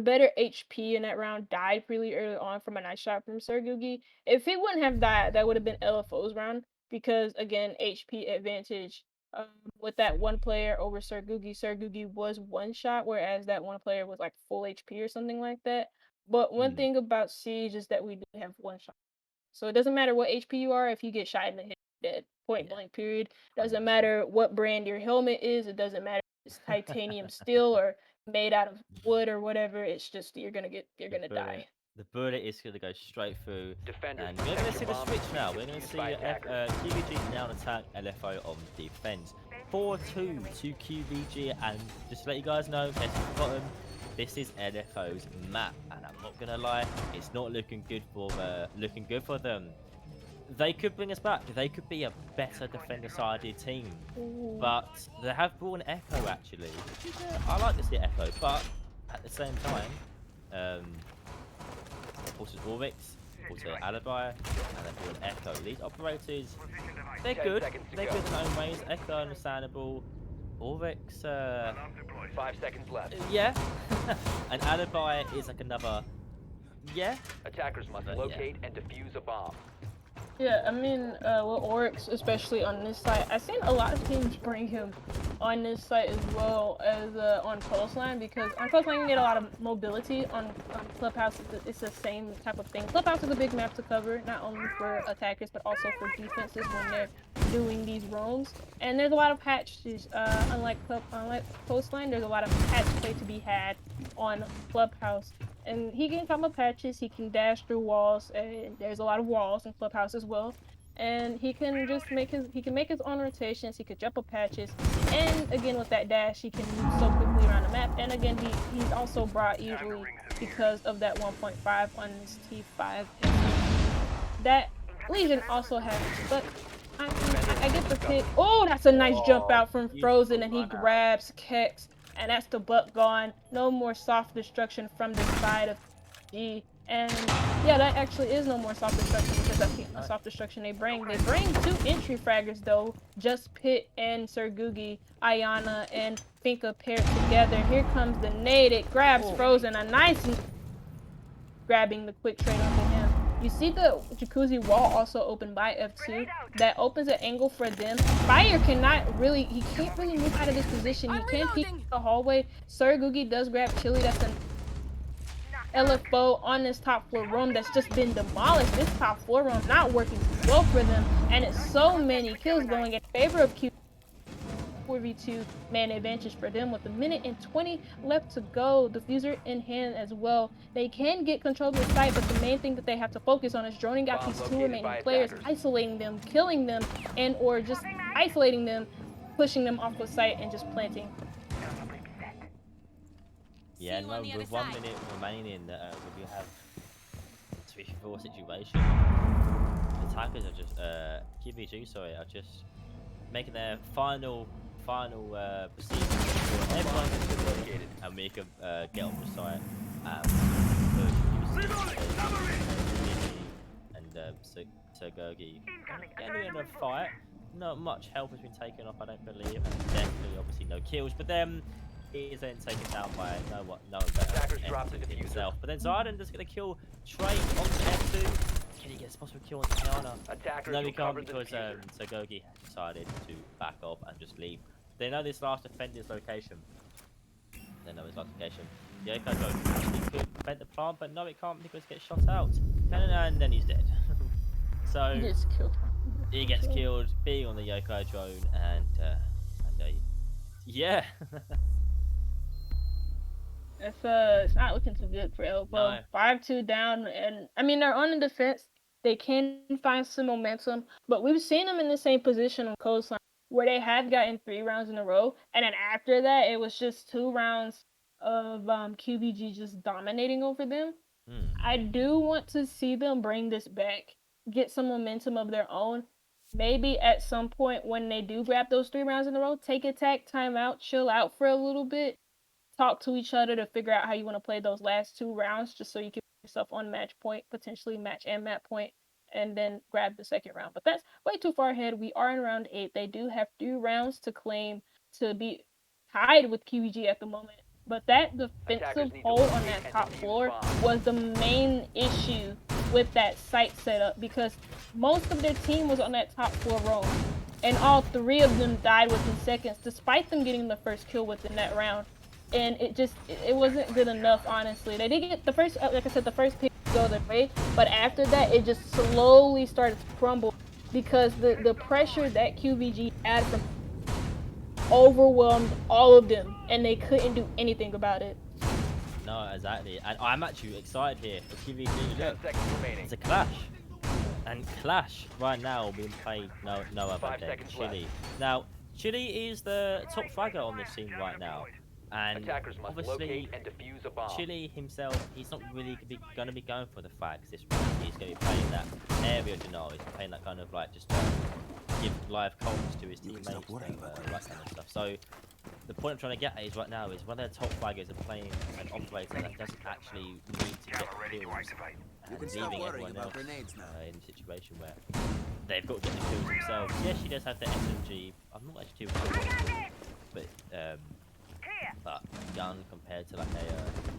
better HP in that round died really early on from a nice shot from Sergugi. If he wouldn't have died, that would have been LFO's round because again, HP advantage with that one player over Sergugi. Sergugi was one shot, whereas that one player was like full HP or something like that. But one thing about Siege is that we do have one shot. So it doesn't matter what HP you are, if you get shot in the head, you're dead. Point blank, period. Doesn't 100%. matter what brand your helmet is, it doesn't matter if it's titanium steel or made out of wood or whatever, it's just you're gonna die. The bullet is going to go straight through, Defenders, and we're going to protect see your the bomb switch and now. defuse We're going to see by attackers. qvG now on attack, LFO on defense. 4-2 to qvG, and just to let you guys know, in case you've forgotten, this is LFO's map, and I'm not going to lie, it's not looking good for them. They could bring us back. They could be a better defender-sided team. Ooh. But they have brought an Echo, actually. Which is, I like to see Echo, but at the same time, also Oryx, also Alibi, and they've brought an Echo. These operators, they're 10 good. seconds to They're go. good in their own ways. Echo, understandable. Oryx, 5 seconds left. yeah. And Alibi is like another, yeah. Attackers must Yeah. locate and defuse a bomb. Yeah, I mean, with Oryx, especially on this site, I've seen a lot of teams bring him on this site as well as on Coastline, because on Coastline you get a lot of mobility. On Clubhouse, it's the same type of thing. Clubhouse is a big map to cover, not only for attackers, but also for defenses when they're doing these roams. And there's a lot of patches, unlike Coastline, there's a lot of patch play to be had on Clubhouse. And he can come up patches, he can dash through walls, and there's a lot of walls in Clubhouse as well. And he can just make his own rotations, he could jump up patches, and again with that dash he can move so quickly around the map. And again he's also brought easily because of that 1.5 on his T5. That Legion also has, but I get the pick. Oh, that's a nice jump out from Frozen, and he grabs Kex. And that's the butt gone. No more soft destruction from the side of G. And yeah, that actually is no more soft destruction, because that's the soft destruction they bring. They bring 2 entry fraggers though. Just Pit and Sergugi, Ayana and Finka paired together. Here comes the nade. It grabs Frozen. A nice grabbing the quick trade onto him. You see the jacuzzi wall also open by F2. That opens an angle for them. Fire he can't really move out of this position. He can peek the hallway. Sergugi does grab Chili. That's an LFO on this top floor room that's just been demolished. This top floor room not working well for them. And it's so many kills going in favor of Q. 4v2 man advantage for them with 1:20 left to go. Diffuser in hand as well. They can get control of the site, but the main thing that they have to focus on is droning out these 2 remaining players, isolating them, killing them, and or just isolating them, pushing them off of site and just planting. Yeah, See you on no, the with other 1 side. minute remaining, we have 3-4 situation. The attackers are just qvG, sorry, are just making their final procedure before everyone gets relocated, and we can get on the site. And Sergogi getting in a fight. Not much health has been taken off, I don't believe, and definitely, obviously, no kills. But then he is then taken down by no one better Attackers drop the than diffuser. himself. But then Zarden just going to kill Trey onto F2. Can he get a possible kill on Tiana? Attackers No, he can't recovered the because diffuser. Sergogi has decided to back off and just leave. They know this last defender's location. They know his last location. The Yoko drone actually could prevent the plant, but no, it can't because it gets shot out. And then he's dead. So He gets killed. he gets killed being on the Yoko drone, and yeah. It's not looking too good for LFO. No. 5-2 down, and I mean they're on the defense. They can find some momentum, but we've seen them in the same position on coastline where they have gotten 3 rounds in a row, and then after that it was just 2 rounds of qvG just dominating over them. I do want to see them bring this back, get some momentum of their own. Maybe at some point when they do grab those 3 rounds in a row, take a tech timeout, chill out for a little bit, talk to each other to figure out how you want to play those last 2 rounds, just so you can put yourself on match point, potentially match and map point, and then grab the second round. But that's way too far ahead. We are in round 8. They do have 3 rounds to claim to be tied with qvG at the moment. But that defensive hold on that top floor was the main issue with that site setup, because most of their team was on that top floor row, and all 3 of them died within seconds, despite them getting the first kill within that round. And it wasn't good enough, honestly. They did get the first, like I said, the first pick go their way, but after that it just slowly started to crumble because the pressure that qvG had from overwhelmed all of them, and they couldn't do anything about it. No, exactly. And I'm actually excited here for qvG. 10 Look, seconds remaining. it's a clash. And Clash right now being played no other 5 than seconds Chile. Now, Chile is the top fragger on this team right now. And Attackers must obviously, locate and defuse a bomb. Chile himself, he's not really going to be going for the frags this round. He's going to be playing that area denial. He's playing that kind of like just give live comms to his teammates and that kind of stuff. So the point I'm trying to get at is right now is one of their top fraggers are playing an operator that doesn't actually need to get kills and leaving everyone else in a situation where they've got to get the kills themselves. Yes, she does have the SMG. I'm not actually too sure, but gun compared to like a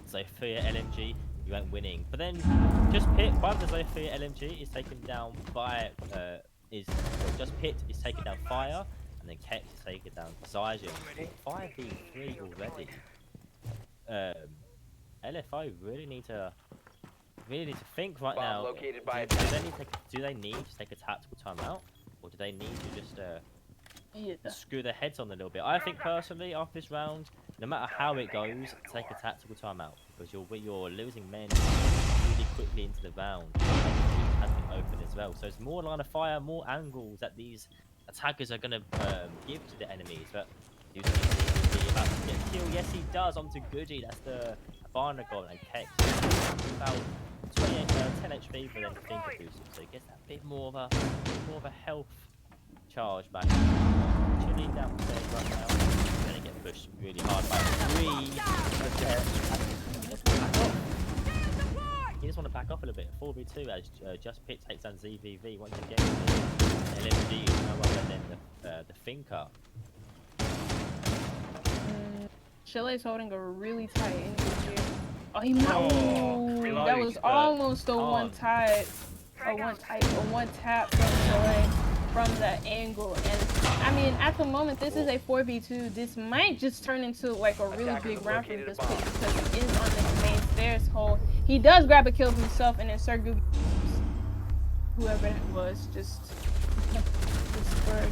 Zofia LMG, you ain't winning. But then just Pit by the Zofia LMG is taken down by just Pit is taken down Fire, and then Kex is taken down Zygen. 5v3 already. LFO really need to think right Bomb now. located by Do they need to take a tactical timeout, or do they need to just screw their heads on a little bit? I think personally, after this round, no matter how it goes, take a tactical timeout, because you're losing men really quickly into the round. Has been open as well, so it's more line of fire, more angles that these attackers are going to give to the enemies. But do you think he's about to get a kill? Yes, he does onto Goody. That's the Barnacle, and Kex about 10 HP, but then finger boosted, so he gets that bit more of a health charge back. Chili downstairs right now. He's gonna get pushed really hard by 3. He just want to back off a little bit. 4v2 as Just Pit takes down ZVV once again. LMG is no other than the Thinker. Chile's holding a really tight engage here. Oh, he that was almost a one tap from Chile from that angle. And I mean, at the moment, this is a 4v2. This might just turn into like a really big round for this pick, because he is on the main stairs hold. He does grab a kill himself, and then Sergu, whoever that was, just for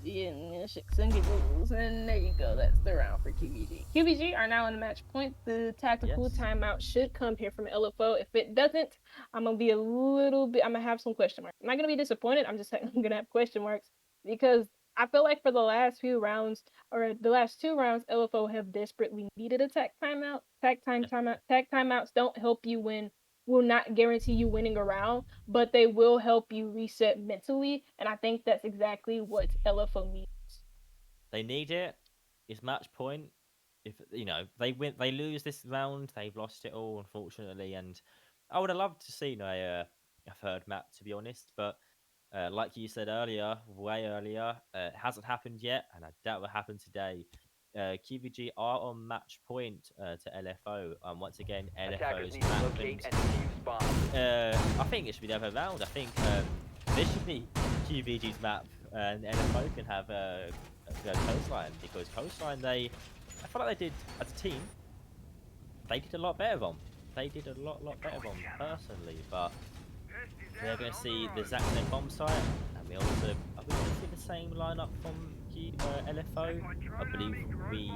shits and giggles, and there you go. That's the round for qvG. qvG are now on the match point. The tactical timeout should come here from LFO. If it doesn't, I'm gonna have some question marks. I'm not gonna be disappointed. I'm gonna have question marks, because I feel like for the last few rounds or the last 2 rounds, LFO have desperately needed a tech timeout. Tech timeouts don't help you win. Will not guarantee you winning a round, but they will help you reset mentally, and I think that's exactly what LFO needs. They need it. It's match point. If they win, they lose this round. They've lost it all, unfortunately. And I would have loved to see a third map, to be honest. But like you said earlier, way earlier, it hasn't happened yet, and I doubt it will happen today. qvG are on match point to LFO. Once again, Attackers LFO's need to map, locate and and defuse bombs. I think it should be the other round. I think this should be qvG's map, and LFO can have Coastline, because Coastline, I feel like they did as a team. They did a lot better on. They did a lot better on personally, but we're going to see the exact same bomb site, and are we going to see the same lineup from LFO? I believe we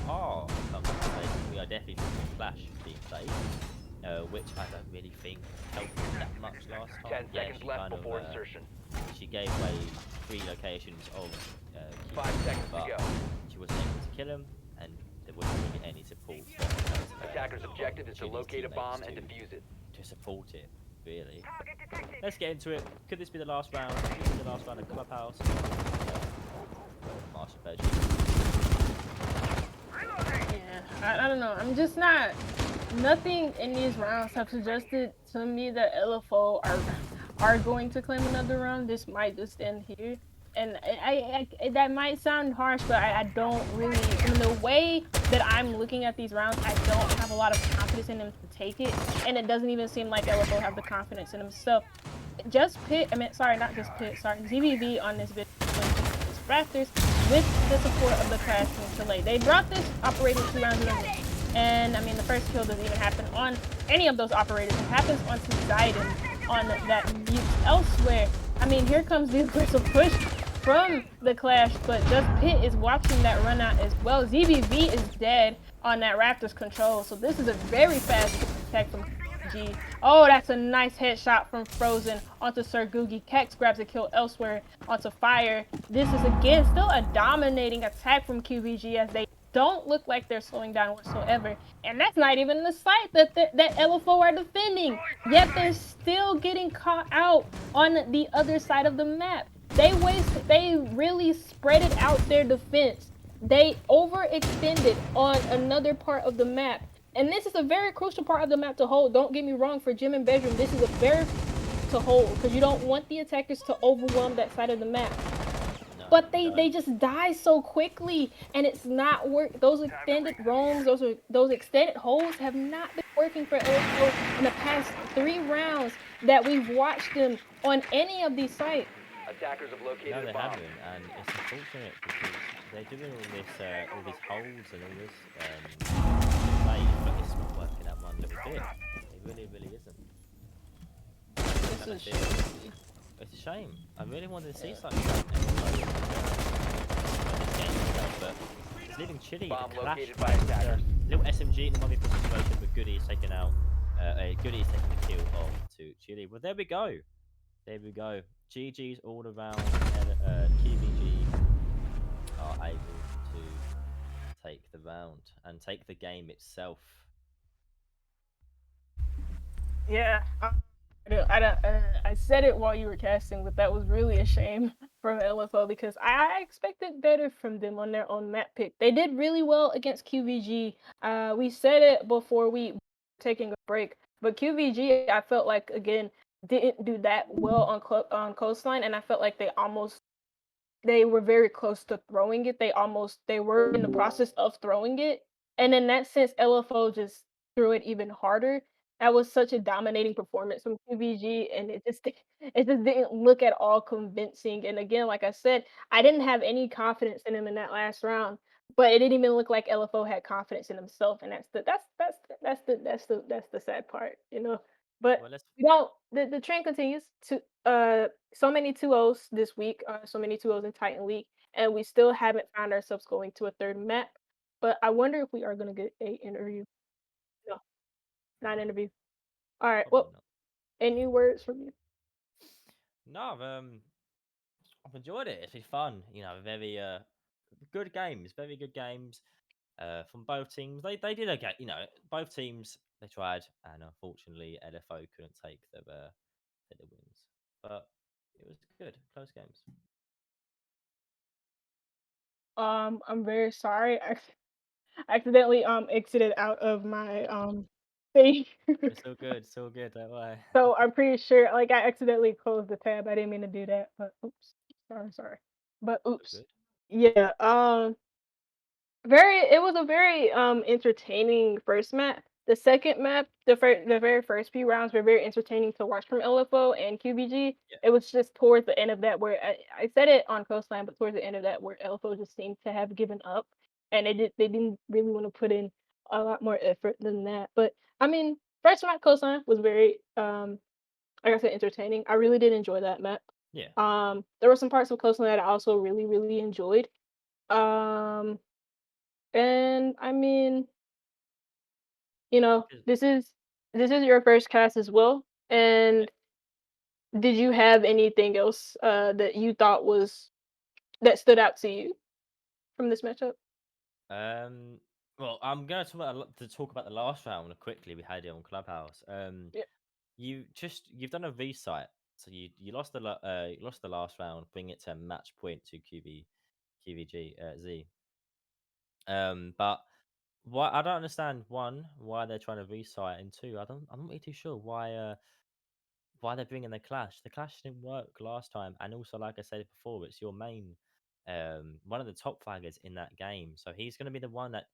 are. If I'm not mistaken, we are definitely seeing Flash being played, which I don't really think helped that much last time. 10 Yeah, seconds she left kind of before insertion. she gave away 3 locations of 5 seconds to but go. she wasn't able to kill him, and there wasn't really any support from Attackers' objective is to Chili's locate a bomb teammates and defuse it. to support it, really. Let's get into it. Could this be the last round? Could this be the last round of Clubhouse? Master Yeah, I don't know. I'm just not. Nothing in these rounds have suggested to me that LFO are going to claim another round. This might just end here. And that might sound harsh, but I don't really. I mean, the way that I'm looking at these rounds, I don't have a lot of confidence in them to take it, and it doesn't even seem like LFO have the confidence in them. So, just Pit. I mean, sorry, not just Pit. Sorry, ZBV on this bit. Raptors with the support of the Crash from Chile. They brought this operator 2 rounds in a row. And I mean, the first kill doesn't even happen on any of those operators. It happens on Poseidon on that mute. Elsewhere, I mean, here comes the aggressive push from the Clash, but Just Pit is watching that run out as well. ZBV is dead on that Raptors control, so this is a very fast attack from G. Oh, that's a nice headshot from Frozen onto Sir Googie. Kex grabs a kill elsewhere onto Fire. This is again still a dominating attack from qvG as they don't look like they're slowing down whatsoever. And that's not even the site that LFO are defending. Yet they're still getting caught out on the other side of the map. They really spreaded out their defense. They overextended on another part of the map. And this is a very crucial part of the map to hold. Don't get me wrong, for Gym and Bedroom, this is a very to hold because you don't want the attackers to overwhelm that side of the map. But they just die so quickly, and it's not work. Those extended roams, those extended holds have not been working for LFO in the past 3 rounds that we've watched them on any of these sites. Attackers have located No, a they bomb. haven't, and it's unfortunate because they're doing all these holds and all this play, but it's not working out one little bit. It really isn't. It's a shame. I really wanted to see something like this game itself, but it's leaving Chile Bomb to clash located by attackers. little SMG in the mummy situation, but Goody is taking out. Goody is taking the kill on to Chile. Well, there we go. There we go. GG's all around. qvG are able to take the round and take the game itself. Yeah, I said it while you were casting, but that was really a shame from LFO because I expected better from them on their own map pick. They did really well against qvG. We said it before we were taking a break, but qvG I felt like again didn't do that well on Coastline, and I felt like they were very close to throwing it. They were in the process of throwing it. And in that sense, LFO just threw it even harder. That was such a dominating performance from qvG, and it just didn't look at all convincing. And again, like I said, I didn't have any confidence in him in that last round, but it didn't even look like LFO had confidence in himself, and that's the sad part, you know. But Well, let's we don't. The trend continues to so many 2-0s this week, so many 2-0s in Titan League, and we still haven't found ourselves going to a third map. But I wonder if we are gonna get a interview. No, not an interview. All right. probably Well, not. any words from you? No, I've enjoyed it. It's been fun. Very good games. Very good games. From both teams. They did okay. Both teams they tried, and unfortunately LFO couldn't take the wins. But it was good, close games. I'm very sorry. I accidentally exited out of my thing. It's all good. It's all good. Don't worry. So I'm pretty sure like I accidentally closed the tab. I didn't mean to do that, but oops. Sorry. But It's all oops. good. Yeah. It was a very entertaining first map. The second map, the very first few rounds were very entertaining to watch from LFO and qvG. Yeah. It was just towards the end of that where I said it on Coastline, but towards the end of that where LFO just seemed to have given up, and they didn't really want to put in a lot more effort than that. But I mean, first map Coastline was very like I said, entertaining. I really did enjoy that map. Yeah. There were some parts of Coastline that I also really enjoyed. Um, and I mean, Is- this is your first cast as well. yeah. And did you have anything else that you thought was that stood out to you from this matchup? Um. Well, I'm going to talk about the last round quickly. We had it on Clubhouse. Yeah, You've done a reset, so you lost you lost the last round, bring it to match point to QVG Z. But why I don't understand one why they're trying to reset, and two I'm not really too sure why they're bringing the clash. The clash didn't work last time, and also like I said before, it's your main one of the top flaggers in that game, so he's going to be the one that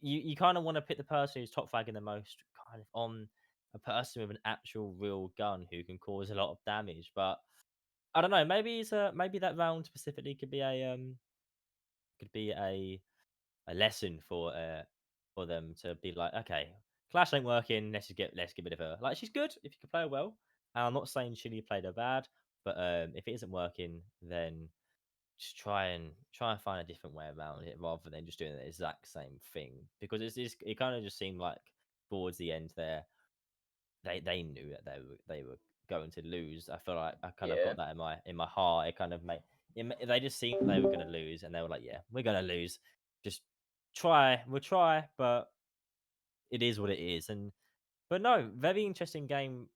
you kind of want to pick the person who's top flagging the most, kind of on a person with an actual real gun who can cause a lot of damage. But I don't know. Maybe that round specifically could be a lesson for them to be like, okay, Clash ain't working. Let's get rid of her. Like she's good if you can play her well. And I'm not saying Chili played her bad, but if it isn't working, then just try and find a different way around it rather than just doing the exact same thing, because it kind of just seemed like towards the end there they knew that they were going to lose. I feel like I kind of yeah, got that in my heart. It kind of they just seemed they were going to lose, and they were like, yeah, we're going to lose. Just we'll try, but it is what it is. And but no, very interesting game.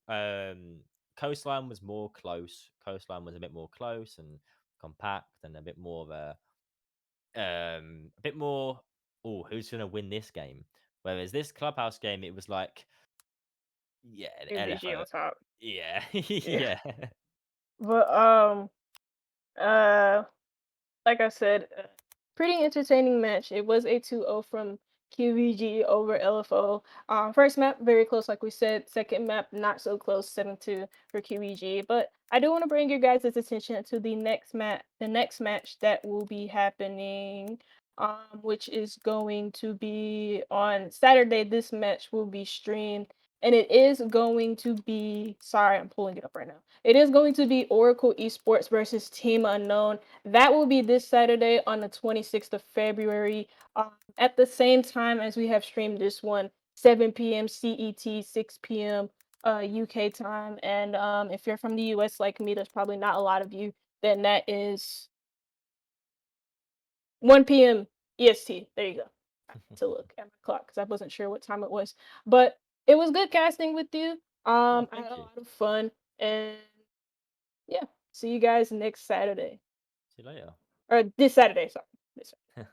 Coastline was more close. Coastline was a bit more close and compact, and a bit more of a bit more. Oh, who's gonna win this game? Whereas this clubhouse game, it was like, yeah, the QVG LFO. on top. Yeah, Yeah, yeah, but uh like I said, pretty entertaining match. It was a 2-0 from QVG over LFO. First map, very close, like we said. Second map, not so close, 7-2 for QVG. But I do want to bring your guys' attention to the next match that will be happening, which is going to be on Saturday. This match will be streamed. And it is going to be, sorry, I'm pulling it up right now. It is going to be Oracle Esports versus Team Unknown. That will be this Saturday on the 26th of February, at the same time as we have streamed this one, 7 p.m. CET, 6 p.m. UK time. And if you're from the US like me, there's probably not a lot of you, then that is 1 p.m. EST. There you go. I had to look at my clock because I wasn't sure what time it was. But it was good casting with you. yeah. I Thank had a you. lot of fun. And yeah, see you guys next Saturday. See you later. Or this Saturday, sorry. This Saturday.